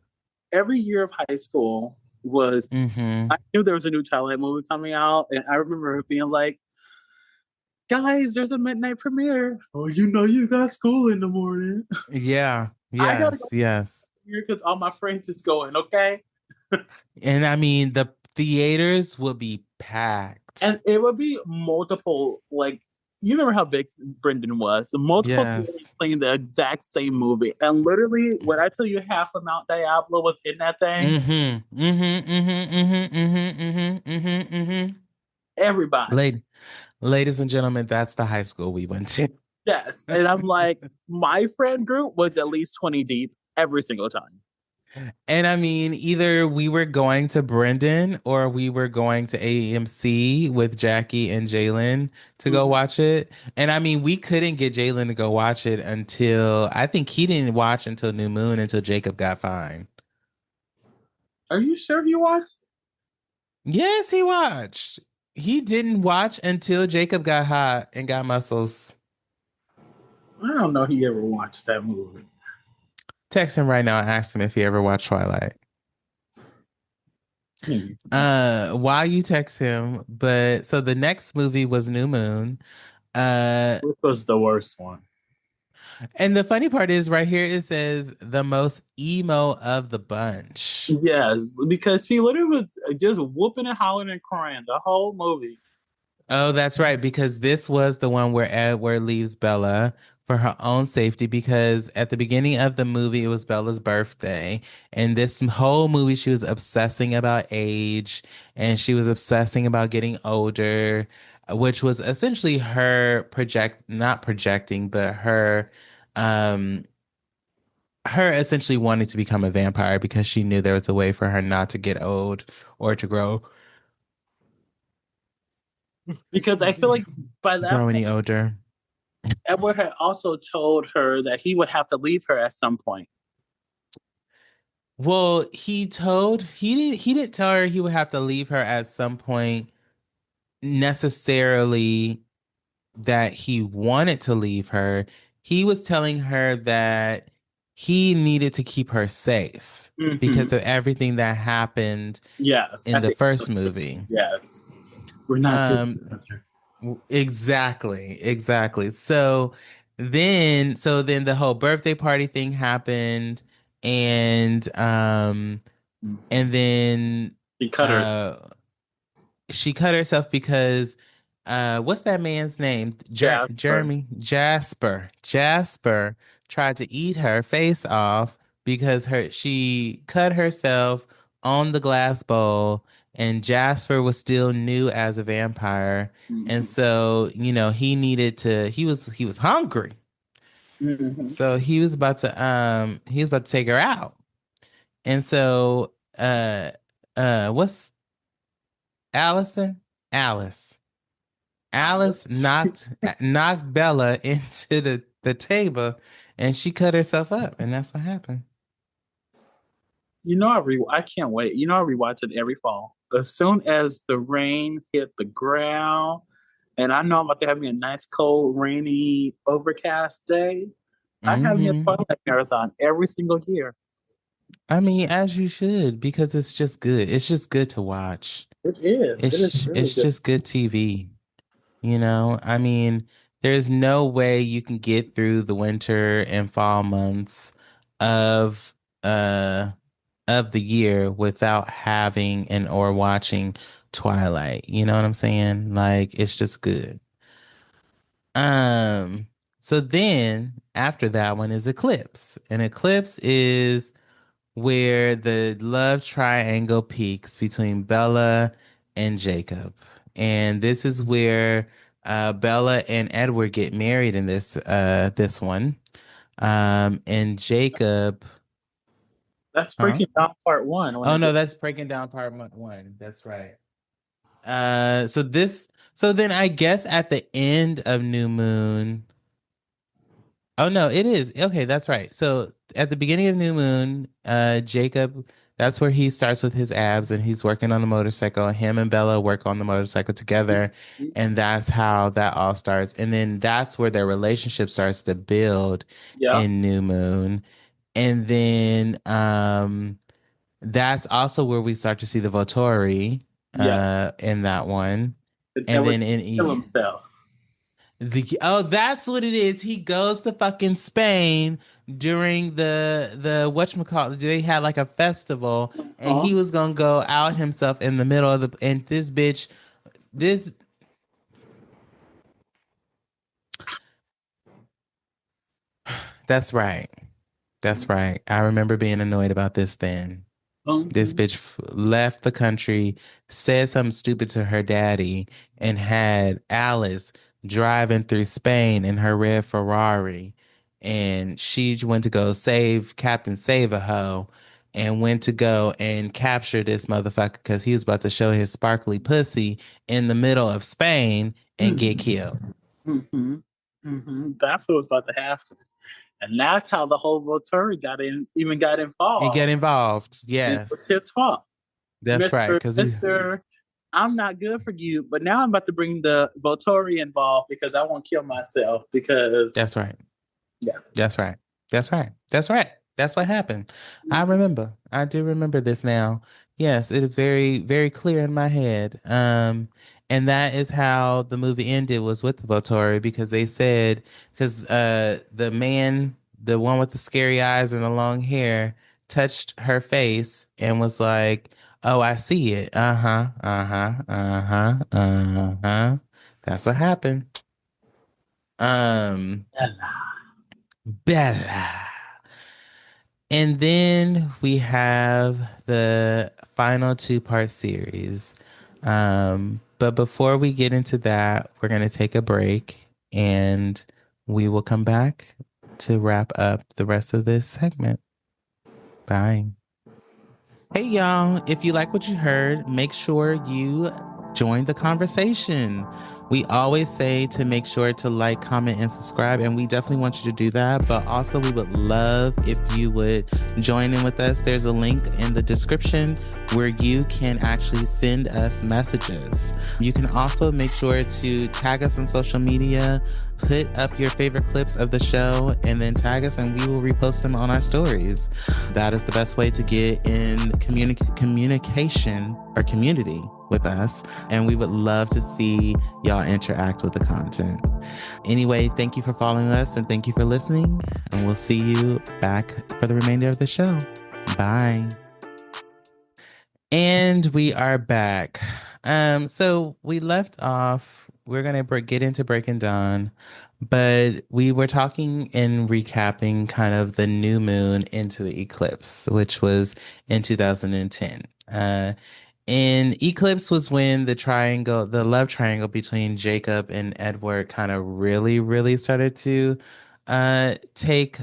[SPEAKER 2] every year of high school was.
[SPEAKER 1] mm-hmm.
[SPEAKER 2] I knew there was a new Twilight movie coming out, and I remember it being like, "Guys, there's a midnight premiere. Oh, you know you got school in the morning.
[SPEAKER 1] Yeah,
[SPEAKER 2] I gotta
[SPEAKER 1] yes,
[SPEAKER 2] go
[SPEAKER 1] yes.
[SPEAKER 2] here because all my friends is going. Okay."
[SPEAKER 1] And I mean the theaters will be packed.
[SPEAKER 2] And it would be multiple, like, you remember how big Brendan was? Multiple theaters
[SPEAKER 1] Yes.
[SPEAKER 2] playing the exact same movie. And literally, when I tell you half of Mount Diablo was in that thing,
[SPEAKER 1] Mm-hmm. Mm-hmm. Mm-hmm. Mm-hmm. Mm-hmm. Mm-hmm. Mm-hmm.
[SPEAKER 2] everybody.
[SPEAKER 1] Late, Ladies and gentlemen, that's the high school we went to.
[SPEAKER 2] Yes. And I'm like, my friend group was at least 20 deep every single time.
[SPEAKER 1] And I mean, either we were going to Brendan or we were going to AMC with Jackie and Jalen to go
[SPEAKER 2] Mhm.
[SPEAKER 1] watch it. And I mean, we couldn't get Jalen to go watch it until I think he didn't watch until New Moon until Jacob got fined.
[SPEAKER 2] Are you sure you watched?
[SPEAKER 1] Yes, he watched. He didn't watch until Jacob got hot and got muscles.
[SPEAKER 2] I don't know he ever watched that movie.
[SPEAKER 1] Text him right now and ask him if he ever watched Twilight.
[SPEAKER 2] Maybe.
[SPEAKER 1] While you text him, but so the next movie was New Moon.
[SPEAKER 2] Which was the worst one?
[SPEAKER 1] And the funny part is right here it says the most emo of the bunch.
[SPEAKER 2] Yes, because she literally was just whooping and hollering and crying the whole movie.
[SPEAKER 1] Oh, that's right, because this was the one where Edward leaves Bella for her own safety because at the beginning of the movie it was Bella's birthday. And this whole movie she was obsessing about age and she was obsessing about getting older, which was essentially her not projecting, but um her essentially wanting to become a vampire because she knew there was a way for her not to get old or to grow.
[SPEAKER 2] Because I feel like by that
[SPEAKER 1] Grow
[SPEAKER 2] point,
[SPEAKER 1] any older.
[SPEAKER 2] Edward had also told her that he would have to leave her at some point.
[SPEAKER 1] Well, he didn't tell her he would have to leave her at some point necessarily that he wanted to leave her. He was telling her that he needed to keep her safe
[SPEAKER 2] Hmm.
[SPEAKER 1] because of everything that happened
[SPEAKER 2] Yes,
[SPEAKER 1] in
[SPEAKER 2] at
[SPEAKER 1] the
[SPEAKER 2] the
[SPEAKER 1] first movie.
[SPEAKER 2] yes, we're not good
[SPEAKER 1] Um,
[SPEAKER 2] together.
[SPEAKER 1] exactly. So then the whole birthday party thing happened, and and then
[SPEAKER 2] She cut her.
[SPEAKER 1] uh she cut herself because what's that man's name?
[SPEAKER 2] Jasper.
[SPEAKER 1] Jeremy Jasper tried to eat her face off because she cut herself on the glass bowl, and Jasper was still new as a vampire, and
[SPEAKER 2] Hmm.
[SPEAKER 1] so he was hungry,
[SPEAKER 2] Hmm.
[SPEAKER 1] so he was about to take her out, and so what's Allison Alice Alice
[SPEAKER 2] Alice.
[SPEAKER 1] knocked Bella into the table, and she cut herself up, and that's what happened.
[SPEAKER 2] I can't wait. I rewatch it every fall. As soon as the rain hit the ground, and I know I'm about to have me a nice, cold, rainy, overcast day, I have me a
[SPEAKER 1] Hmm.
[SPEAKER 2] Twilight marathon every single year.
[SPEAKER 1] I mean, as you should, because it's just good. It's just good to watch.
[SPEAKER 2] It is. It is really
[SPEAKER 1] It's
[SPEAKER 2] good.
[SPEAKER 1] just good TV. I mean, there's no way you can get through the winter and fall months of uh of the year without having and or watching Twilight. You know what I'm saying? Like it's just good. Um, so then after that one is Eclipse. And Eclipse is where the love triangle peaks between Bella and Jacob. And this is where Bella and Edward get married in this one. And Jacob,
[SPEAKER 2] That's
[SPEAKER 1] huh?
[SPEAKER 2] breaking down part one when
[SPEAKER 1] Oh
[SPEAKER 2] I
[SPEAKER 1] no,
[SPEAKER 2] get.
[SPEAKER 1] that's breaking down part 1. That's right. So then I guess at the end of New Moon. Oh no, it is. Okay, that's right. So at the beginning of New Moon, Jacob, that's where he starts with his abs and he's working on the motorcycle. Him and Bella work on the motorcycle together, and that's how that all starts. And then that's where their relationship starts to build
[SPEAKER 2] Yeah,
[SPEAKER 1] in New Moon. And then that's also where we start to see the Volturi
[SPEAKER 2] yeah.
[SPEAKER 1] in that one.
[SPEAKER 2] Because
[SPEAKER 1] And
[SPEAKER 2] Edward
[SPEAKER 1] then in
[SPEAKER 2] kill himself.
[SPEAKER 1] that's what it is. He goes to fucking Spain during the whatchamacallit. They had like a festival, and
[SPEAKER 2] Huh?
[SPEAKER 1] he was gonna go out himself in the middle of the and this bitch this that's right. That's right. I remember being annoyed about this then. This
[SPEAKER 2] Mhm.
[SPEAKER 1] bitch left the country, said something stupid to her daddy, and had Alice driving through Spain in her red Ferrari. And she went to go save Captain Save-A-Ho and went to go and capture this motherfucker because he was about to show his sparkly pussy in the middle of Spain and get killed.
[SPEAKER 2] Hmm. Hmm. That's what was about to happen, and that's how the whole Volturi got
[SPEAKER 1] And get
[SPEAKER 2] involved.
[SPEAKER 1] involved.
[SPEAKER 2] It was
[SPEAKER 1] Yes.
[SPEAKER 2] his fault,
[SPEAKER 1] That's right.
[SPEAKER 2] Mister
[SPEAKER 1] Because he
[SPEAKER 2] Mister. I'm not good for you, but now I'm about to bring the Volturi involved because I won't kill myself. Because
[SPEAKER 1] that's right.
[SPEAKER 2] yeah.
[SPEAKER 1] That's right. That's right. That's right. That's what happened. I
[SPEAKER 2] Mhm.
[SPEAKER 1] remember. I do remember this now. Yes, it is very, very clear in my head. And that is how the movie ended was with the Volturi because they said because the man, the one with the scary eyes and the long hair, touched her face and was like, "Oh, I see it. Uh-huh. Uh-huh. Uh-huh. Uh-huh." That's what happened. Um, Bella. And then we have the final two-part series. But before we get into that, we're going to take a break and we will come back to wrap up the rest of this segment. Bye. Hey, y'all. If you like what you heard, make sure you join the conversation. We always say to make sure to like, comment, and subscribe, and we definitely want you to do that. But also, we would love if you would join in with us. There's a link in the description where you can actually send us messages. You can also make sure to tag us on social media, put up your favorite clips of the show, and then tag us, and we will repost them on our stories. That is the best way to get in communication or community with us, and we would love to see y'all interact with the content. Anyway, thank you for following us, and thank you for listening, and we'll see you back for the remainder of the show. Bye. And we are back. So we left off. We're gonna get into Breaking Dawn, but we were talking and recapping kind of the new moon into the eclipse, which was in 2010. And eclipse was when the love triangle between Jacob and Edward kind of really, really started to take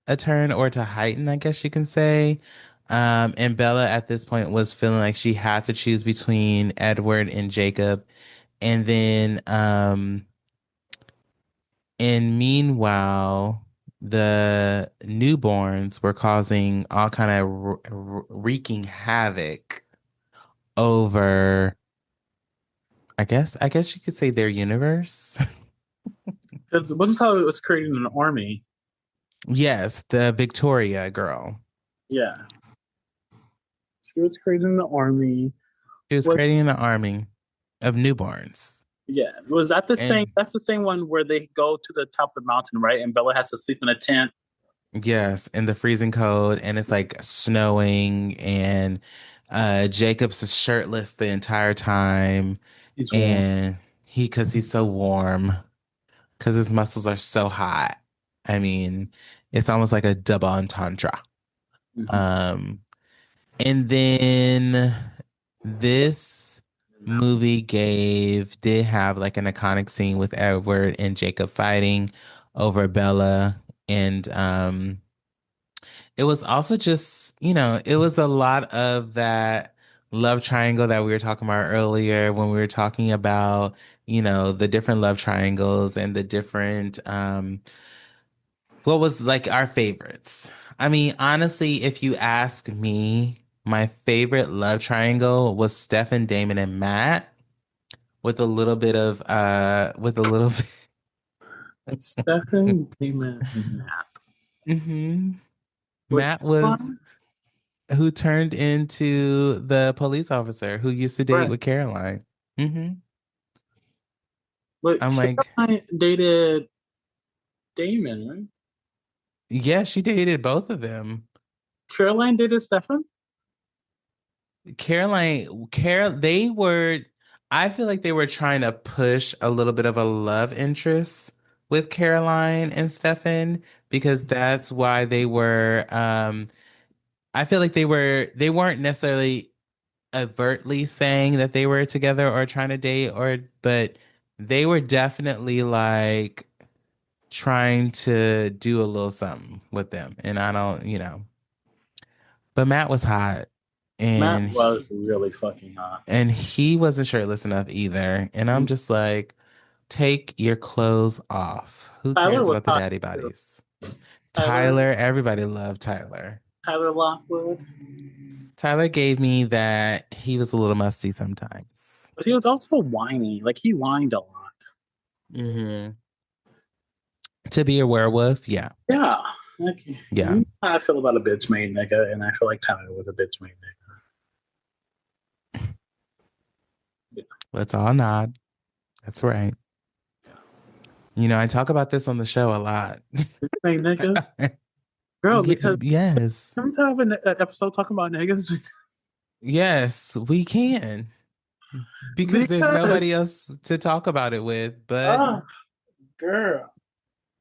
[SPEAKER 1] a turn, or to heighten, I guess you can say. And Bella at this point was feeling like she had to choose between Edward and Jacob. And then, and meanwhile, the newborns were causing all kind of wreaking havoc over, I guess you could say, their universe.
[SPEAKER 2] Because one color was creating an army.
[SPEAKER 1] Yes, the Victoria girl.
[SPEAKER 2] Yeah. She was creating the army.
[SPEAKER 1] She was creating an army of newborns.
[SPEAKER 2] Yeah. Was that the same? That's the same one where they go to the top of the mountain, right? And Bella has to sleep in a tent.
[SPEAKER 1] Yes, in the freezing cold, and it's like snowing, and Jacob's shirtless the entire time.
[SPEAKER 2] He's warm.
[SPEAKER 1] And because he's so warm, because his muscles are so hot. I mean, it's almost like a double entendre.
[SPEAKER 2] Mm-hmm.
[SPEAKER 1] And then this movie did have like an iconic scene with Edward and Jacob fighting over Bella. And it was also just, it was a lot of that love triangle that we were talking about earlier when we were talking about, the different love triangles and the different what was like our favorites. I mean, honestly, if you ask me, my favorite love triangle was Stefan, Damon, and Matt, with a little bit of
[SPEAKER 2] Stefan, Damon, and Matt.
[SPEAKER 1] Mm-hmm.
[SPEAKER 2] Which
[SPEAKER 1] Matt was
[SPEAKER 2] one?
[SPEAKER 1] who turned into the police officer who used to date
[SPEAKER 2] Right.
[SPEAKER 1] with Caroline. Mm-hmm.
[SPEAKER 2] But
[SPEAKER 1] I'm like,
[SPEAKER 2] Caroline dated Damon, right?
[SPEAKER 1] yeah, she dated both of them.
[SPEAKER 2] Caroline dated Stefan?
[SPEAKER 1] They were, I feel like they were trying to push a little bit of a love interest with Caroline and Stefan, because that's why I feel like they weren't necessarily overtly saying that they were together or trying to date, but they were definitely like trying to do a little something with them. And I don't, but Matt was hot,
[SPEAKER 2] Matt
[SPEAKER 1] and
[SPEAKER 2] was really fucking hot.
[SPEAKER 1] he wasn't shirtless enough either. And I'm just like, take your clothes off. Who
[SPEAKER 2] Tyler
[SPEAKER 1] cares
[SPEAKER 2] was
[SPEAKER 1] about the
[SPEAKER 2] hot
[SPEAKER 1] daddy
[SPEAKER 2] too.
[SPEAKER 1] bodies? Tyler, everybody loved Tyler.
[SPEAKER 2] Tyler Lockwood.
[SPEAKER 1] Tyler gave me that he was a little musty sometimes.
[SPEAKER 2] But he was also whiny. Like he whined a lot.
[SPEAKER 1] Mm-hmm. To be a werewolf, yeah.
[SPEAKER 2] Yeah. Like,
[SPEAKER 1] Yeah.
[SPEAKER 2] you know how I feel about a bitch made nigga, and I feel like Tyler was a bitch made nigga. Yeah.
[SPEAKER 1] Let's all nod. That's right. I talk about this on the show a lot.
[SPEAKER 2] Bitch made niggas. Girl, because
[SPEAKER 1] yes.
[SPEAKER 2] every time I have an episode talking about niggas.
[SPEAKER 1] Yes, we can. Because there's nobody else to talk about it with, but
[SPEAKER 2] girl.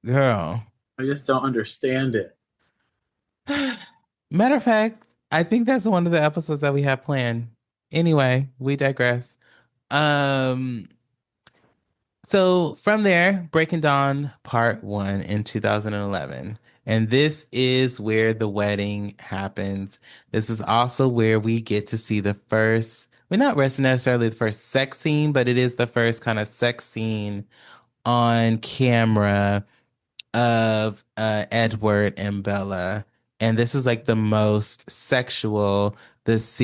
[SPEAKER 2] I just don't understand it.
[SPEAKER 1] Matter of fact, I think that's one of the episodes that we have planned. Anyway, we digress. So from there, Breaking Dawn Part 1 in 2011. And this is where the wedding happens. This is also where we get to see the first, not necessarily the first sex scene, but it is the first kind of sex scene on camera of Edward and Bella. And this is like the most sexual this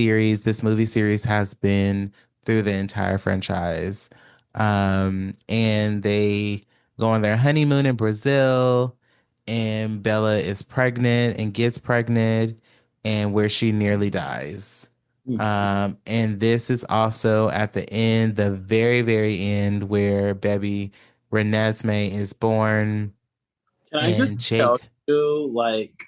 [SPEAKER 1] movie series has been through the entire franchise. And they go on their honeymoon in Brazil, and Bella is pregnant and gets pregnant, and where she nearly dies. And this is also at the end, the very, very end, where baby Renesmee is born
[SPEAKER 2] Can I just
[SPEAKER 1] and
[SPEAKER 2] tell
[SPEAKER 1] Jake.
[SPEAKER 2] you, like,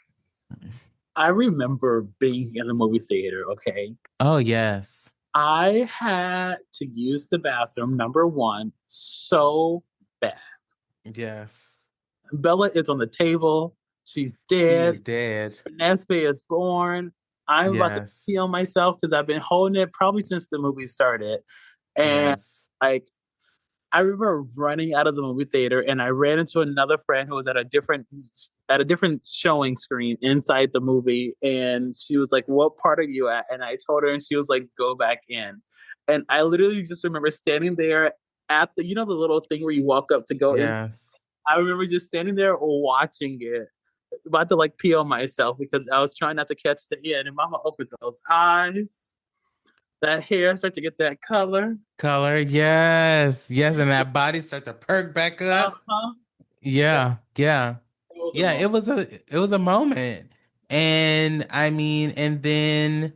[SPEAKER 2] I remember being in the movie theater, okay?
[SPEAKER 1] Oh, yes.
[SPEAKER 2] I had to use the bathroom, number one, so bad.
[SPEAKER 1] Yes.
[SPEAKER 2] Bella is on the table. She's
[SPEAKER 1] She
[SPEAKER 2] dead.
[SPEAKER 1] is dead.
[SPEAKER 2] Nespe is born. I'm about to pee
[SPEAKER 1] Yes.
[SPEAKER 2] on myself because I've been holding it probably since the movie started. And
[SPEAKER 1] Yes.
[SPEAKER 2] like, I remember running out of the movie theater, and I ran into another friend who was at a different showing screen inside the movie, and she was like, "What part are you at?" And I told her, and she was like, "Go back in." And I literally just remember standing there at the little thing where you walk up to go in.
[SPEAKER 1] Yes.
[SPEAKER 2] I remember just standing there watching it, about to like pee on myself because I was trying not to catch the end. And Mama opened those eyes, that hair started to get that color.
[SPEAKER 1] Color. Yes. Yes. And that body start to perk back
[SPEAKER 2] Uh
[SPEAKER 1] up.
[SPEAKER 2] huh. That,
[SPEAKER 1] Yeah. Yeah.
[SPEAKER 2] that was a
[SPEAKER 1] Yeah.
[SPEAKER 2] moment.
[SPEAKER 1] It was a moment. And I mean, and then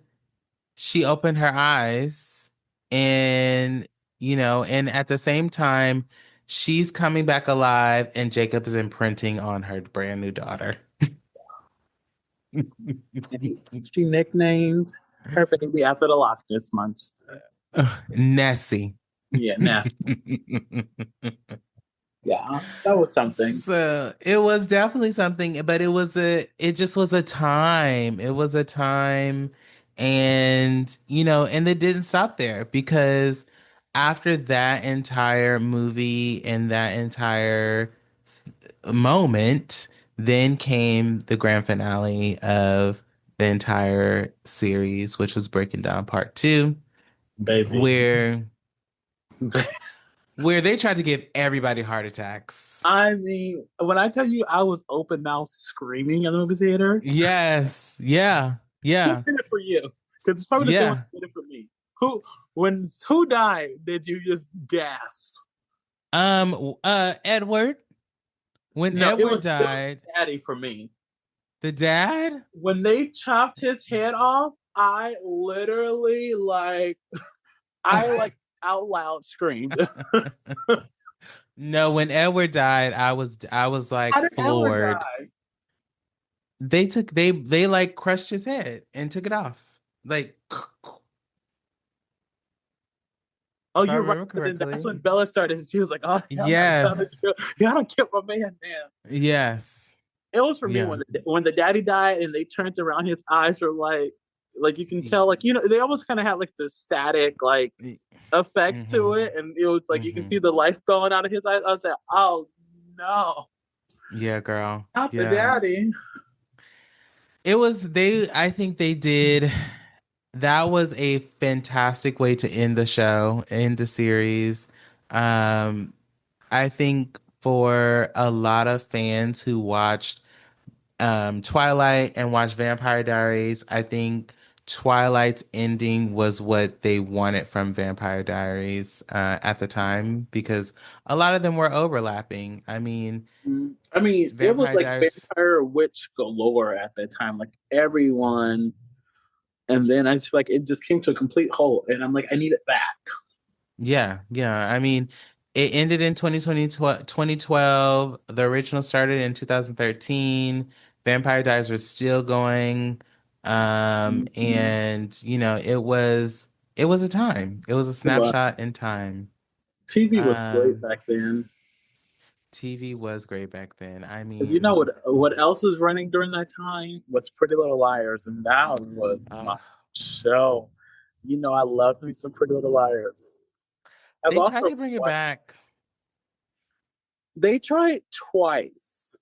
[SPEAKER 1] she opened her eyes, and and at the same time she's coming back alive, and Jacob is imprinting on her brand new daughter.
[SPEAKER 2] And she nicknamed her baby after the Loch Ness monster.
[SPEAKER 1] Nessie.
[SPEAKER 2] Yeah, nasty. Yeah, that was something.
[SPEAKER 1] So it was definitely something, but it just was a time. It was a time. And and it didn't stop there, because after that entire movie and that entire moment, then came the grand finale of the entire series, which was Breaking Down Part Two,
[SPEAKER 2] Baby.
[SPEAKER 1] where they tried to give everybody heart attacks.
[SPEAKER 2] I mean, when I tell you I was open mouth screaming in the movie theater,
[SPEAKER 1] Yes. Yeah.
[SPEAKER 2] who
[SPEAKER 1] Yeah.
[SPEAKER 2] did it for you? Because it's probably the same one
[SPEAKER 1] Yeah.
[SPEAKER 2] who did it for me. Who died did you just gasp?
[SPEAKER 1] Edward. When
[SPEAKER 2] No,
[SPEAKER 1] Edward
[SPEAKER 2] it was
[SPEAKER 1] died,
[SPEAKER 2] Daddy for me.
[SPEAKER 1] the dad?
[SPEAKER 2] When they chopped his head off, I literally I out loud screamed.
[SPEAKER 1] No, when Edward died, I was
[SPEAKER 2] How
[SPEAKER 1] like
[SPEAKER 2] did Edward
[SPEAKER 1] floored.
[SPEAKER 2] die?
[SPEAKER 1] They like crushed his head and took it off. Like,
[SPEAKER 2] Oh,
[SPEAKER 1] if I
[SPEAKER 2] you're right.
[SPEAKER 1] remember
[SPEAKER 2] But then that's
[SPEAKER 1] correctly.
[SPEAKER 2] when Bella started. She was like, "Oh, hell no,
[SPEAKER 1] Yes.
[SPEAKER 2] you gotta kill my man, man."
[SPEAKER 1] Yes.
[SPEAKER 2] It was for me
[SPEAKER 1] Yeah.
[SPEAKER 2] when the daddy died and they turned around. His eyes were like you can tell, like they almost kind of had like the static effect to
[SPEAKER 1] Mm-hmm.
[SPEAKER 2] it, and it was like you can
[SPEAKER 1] Mm-hmm.
[SPEAKER 2] see the life going out of his eyes. I was like, "Oh no,
[SPEAKER 1] Yeah, girl.
[SPEAKER 2] not the
[SPEAKER 1] Yeah.
[SPEAKER 2] daddy."
[SPEAKER 1] I think they did. That was a fantastic way to end the show, end the series. Um, I think for a lot of fans who watched Twilight and watched Vampire Diaries, I think Twilight's ending was what they wanted from Vampire Diaries at the time, because a lot of them were overlapping. I mean,
[SPEAKER 2] I mean, it was
[SPEAKER 1] Vampire
[SPEAKER 2] like
[SPEAKER 1] Diaries.
[SPEAKER 2] vampire witch galore at that time. Like everyone, and then I just feel like it just came to a complete halt, and I'm like, I need it back.
[SPEAKER 1] Yeah, yeah. I mean, it ended in 2012. The original started in 2013. Vampire Diaries was still going.
[SPEAKER 2] Mhm.
[SPEAKER 1] And it was a time. It was a
[SPEAKER 2] But
[SPEAKER 1] snapshot in time.
[SPEAKER 2] TV was great
[SPEAKER 1] Um,
[SPEAKER 2] back then.
[SPEAKER 1] TV was great back then. I
[SPEAKER 2] You know
[SPEAKER 1] mean,
[SPEAKER 2] what else was running during that time was Pretty Little Liars, and that was my
[SPEAKER 1] uh,
[SPEAKER 2] show. I love me some Pretty Little Liars. I've
[SPEAKER 1] they tried
[SPEAKER 2] also
[SPEAKER 1] to bring it
[SPEAKER 2] watched.
[SPEAKER 1] back.
[SPEAKER 2] They tried twice.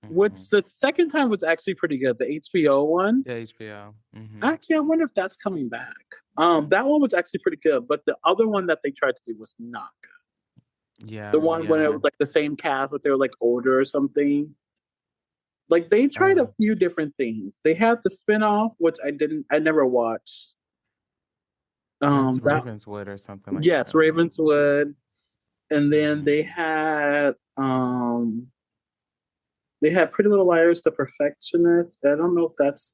[SPEAKER 2] Which the second time was actually pretty good. The HBO one.
[SPEAKER 1] Yeah, HBO.
[SPEAKER 2] Actually, I wonder if that's coming back. That one was actually pretty good, but the other one that they tried to do was not good. The one when it was like the same cast, but they were like older or something. Like they tried a few different things. They had the spinoff, which I never watched.
[SPEAKER 1] That's Ravenswood or something like that.
[SPEAKER 2] Yes, Ravenswood. And then they had Pretty Little Liars, The Perfectionist. I don't know if that's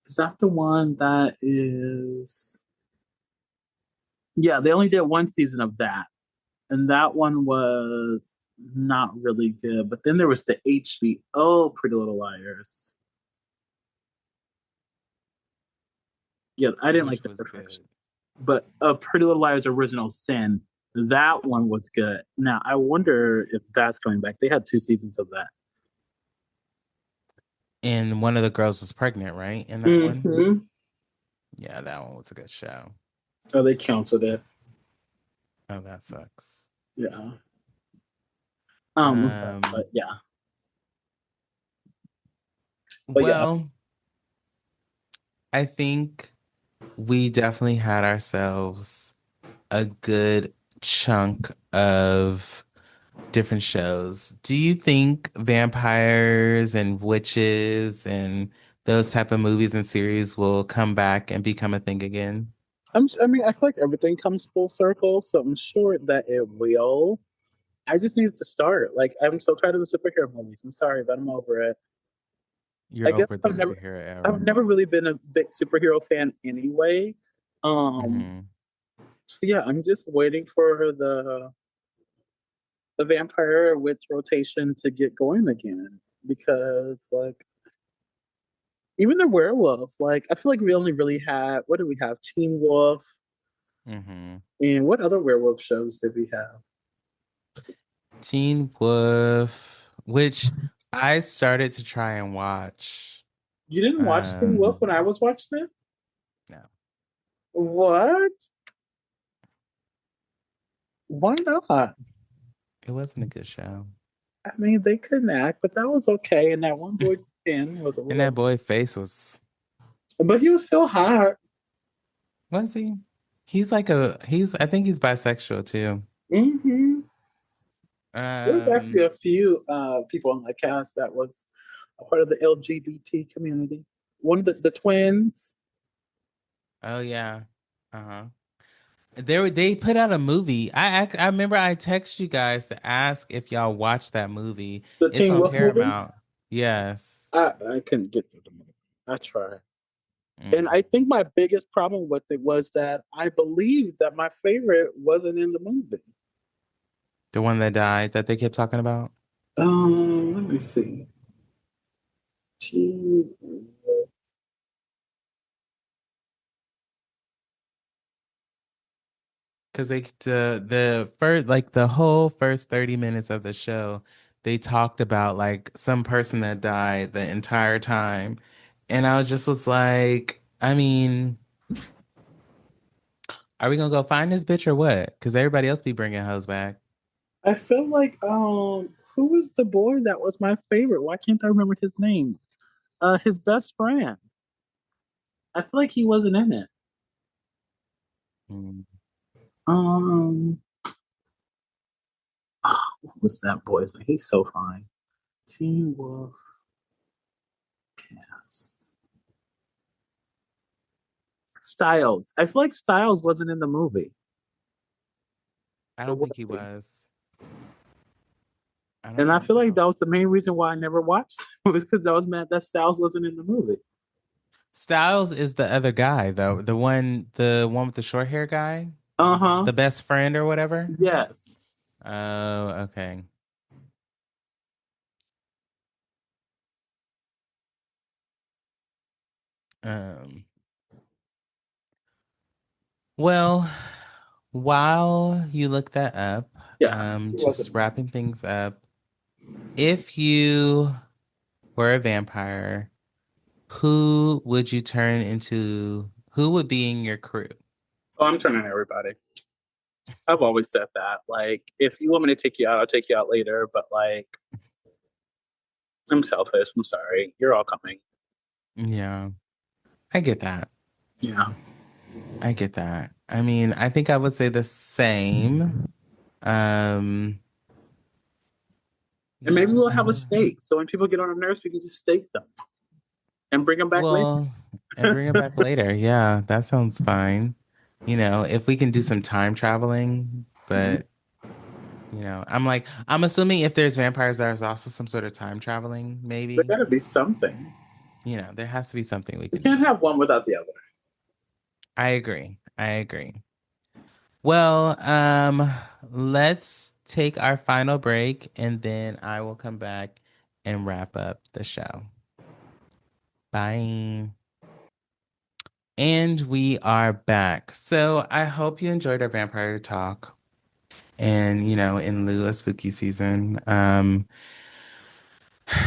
[SPEAKER 2] is that the one that is. Yeah, they only did one season of that. And that one was not really good. But then there was the HBO Pretty Little Liars. Yeah, I didn't like The Perfection. But Pretty Little Liars Original Sin, that one was good. Now, I wonder if that's coming back. They had 2 seasons of that.
[SPEAKER 1] And one of the girls was pregnant, right? In that one? Yeah, that one was a good show.
[SPEAKER 2] Oh, they canceled it.
[SPEAKER 1] Oh, that sucks.
[SPEAKER 2] Yeah. But yeah.
[SPEAKER 1] Well, I think we definitely had ourselves a good chunk of different shows. Do you think vampires and witches and those type of movies and series will come back and become a thing again?
[SPEAKER 2] I mean, I feel like everything comes full circle, so I'm sure that it will. I just need to start. Like, I'm so tired of the superhero movies. I'm sorry, but I'm over it.
[SPEAKER 1] You're over the superhero era.
[SPEAKER 2] I've never really been a big superhero fan anyway. So yeah, I'm just waiting for the vampire witch rotation to get going again, because like even the werewolf, like I feel like we only really had, what did we have? Teen Wolf. And what other werewolf shows did we have?
[SPEAKER 1] Teen Wolf, which I started to try and watch.
[SPEAKER 2] You didn't watch Teen Wolf when I was watching it?
[SPEAKER 1] No.
[SPEAKER 2] What? Why not?
[SPEAKER 1] It wasn't a good show.
[SPEAKER 2] I mean, they couldn't act, but that was okay. And that one boy, Ken, was a little...
[SPEAKER 1] And that boy's face was...
[SPEAKER 2] But he was still hot.
[SPEAKER 1] Was he? I think he's bisexual too.
[SPEAKER 2] There's actually a few people on the cast that was a part of the LGBT community. One of the twins.
[SPEAKER 1] Oh yeah. They put out a movie. I remember I texted you guys to ask if y'all watched that movie. It's on Paramount. Movie? Yes.
[SPEAKER 2] I couldn't get through the movie. I tried. And I think my biggest problem with it was that I believed that my favorite wasn't in the movie.
[SPEAKER 1] The one that died that they kept talking about?
[SPEAKER 2] Let me see.
[SPEAKER 1] Because the whole first 30 minutes of the show, they talked about like some person that died the entire time. And I was like, I mean, are we gonna go find this bitch or what? Because everybody else be bringing hoes back.
[SPEAKER 2] I feel like, who was the boy that was my favorite? Why can't I remember his name? His best friend. I feel like he wasn't in it. What was that boy's name? He's so fine. Teen Wolf cast. Styles. I feel like Styles wasn't in the movie.
[SPEAKER 1] I don't think he was.
[SPEAKER 2] And I feel like that was the main reason why I never watched it, was because I was mad that Styles wasn't in the movie.
[SPEAKER 1] Styles is the other guy, though. The one with the short hair guy? The best friend or whatever?
[SPEAKER 2] Yes.
[SPEAKER 1] Oh, okay. Well, while you look that up, just wrapping things up. If you were a vampire, who would you turn into? Who would be in your crew?
[SPEAKER 2] Oh, I'm turning everybody. I've always said that. Like, if you want me to take you out, I'll take you out later. But like, I'm selfish. I'm sorry. You're all coming.
[SPEAKER 1] Yeah, I get that.
[SPEAKER 2] Yeah.
[SPEAKER 1] I get that. I mean, I think I would say the same. Um,
[SPEAKER 2] And maybe
[SPEAKER 1] yeah,
[SPEAKER 2] we'll
[SPEAKER 1] I
[SPEAKER 2] have a
[SPEAKER 1] know.
[SPEAKER 2] steak. So when people get on our nerves, we can just steak them and bring them back later.
[SPEAKER 1] Well, and bring it back later. Yeah, that sounds fine. If we can do some time traveling,
[SPEAKER 2] Mhm.
[SPEAKER 1] but I'm assuming if there's vampires, there's also some sort of time traveling,
[SPEAKER 2] There
[SPEAKER 1] maybe.
[SPEAKER 2] got to be something.
[SPEAKER 1] There has to be something we
[SPEAKER 2] We
[SPEAKER 1] can do.
[SPEAKER 2] can't have one without the other.
[SPEAKER 1] I agree. I agree. Well, let's take our final break and then I will come back and wrap up the show. Bye. And we are back. So I hope you enjoyed our vampire talk. And, in lieu of spooky season,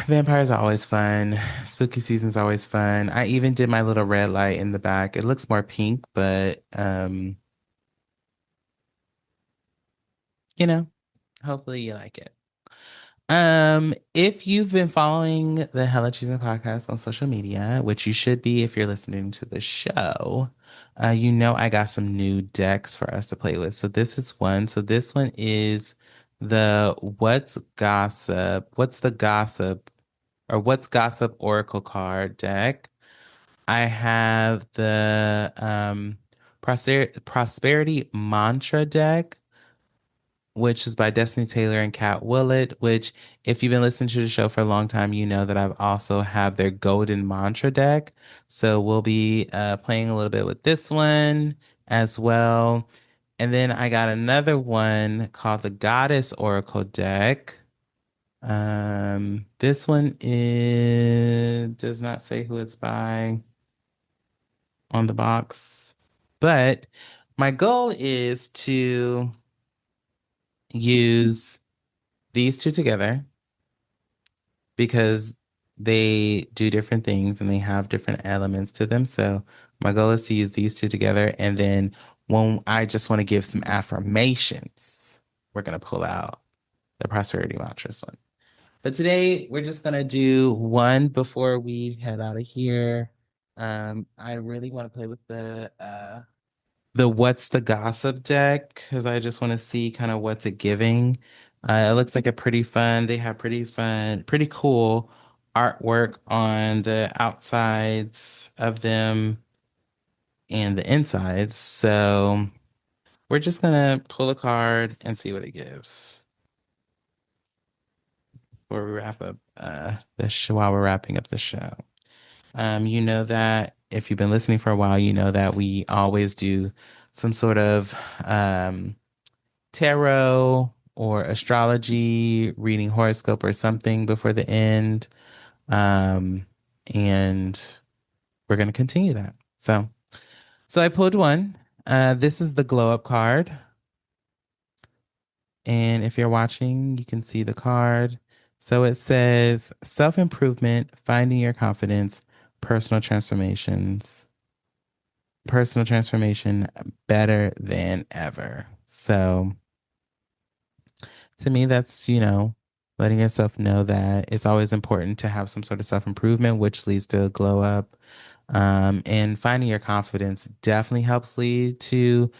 [SPEAKER 1] vampires are always fun. Spooky season's always fun. I even did my little red light in the back. It looks more pink, but you know, hopefully you like it. If you've been following the Hella Chisme Podcast on social media, which you should be if you're listening to the show, I got some new decks for us to play with. So this is one. So this one is the What's the Gossip or What's Gossip Oracle card deck. I have the Prosperity Mantra deck, which is by Destiny Taylor and Kat Willett, which if you've been listening to the show for a long time, you know that I've also have their Golden Mantra deck. So we'll be playing a little bit with this one as well. And then I got another one called the Goddess Oracle deck. This one does not say who it's by on the box, but my goal is to use these two together because they do different things and they have different elements to them. So my goal is to use these two together. And then when I just want to give some affirmations, we're going to pull out the prosperity mattress one. But today we're just going to do one before we head out of here. I really want to play with the What's the Gossip deck because I just want to see kind of what's it giving. It looks like a pretty fun. They have pretty fun, pretty cool artwork on the outsides of them and the insides. So we're just gonna pull a card and see what it gives before we wrap up this show, while we're wrapping up the show. You know that if you've been listening for a while, you know that we always do some sort of tarot or astrology, reading horoscope or something before the end. And we're going to continue that. So I pulled one. This is the glow up card. And if you're watching, you can see the card. So it says self improvement, finding your confidence, personal transformations, personal transformation better than ever. So to me, that's, letting yourself know that it's always important to have some sort of self improvement, which leads to a glow up. And finding your confidence definitely helps lead to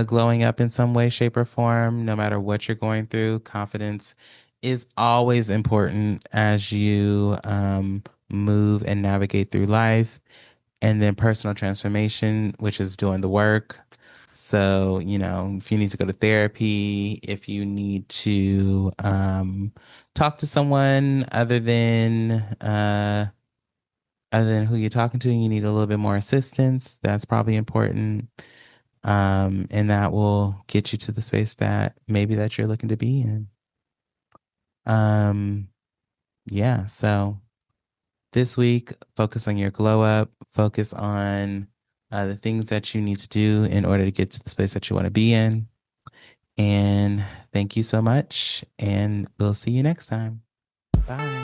[SPEAKER 1] glowing up in some way, shape, or form, no matter what you're going through. Confidence is always important as you move and navigate through life. And then personal transformation, which is doing the work. So, if you need to go to therapy, if you need to talk to someone other than who you're talking to, and you need a little bit more assistance, that's probably important. And that will get you to the space that maybe that you're looking to be in. Um, yeah, so this week, focus on your glow up, focus on the things that you need to do in order to get to the space that you want to be in. And thank you so much. And we'll see you next time. Bye.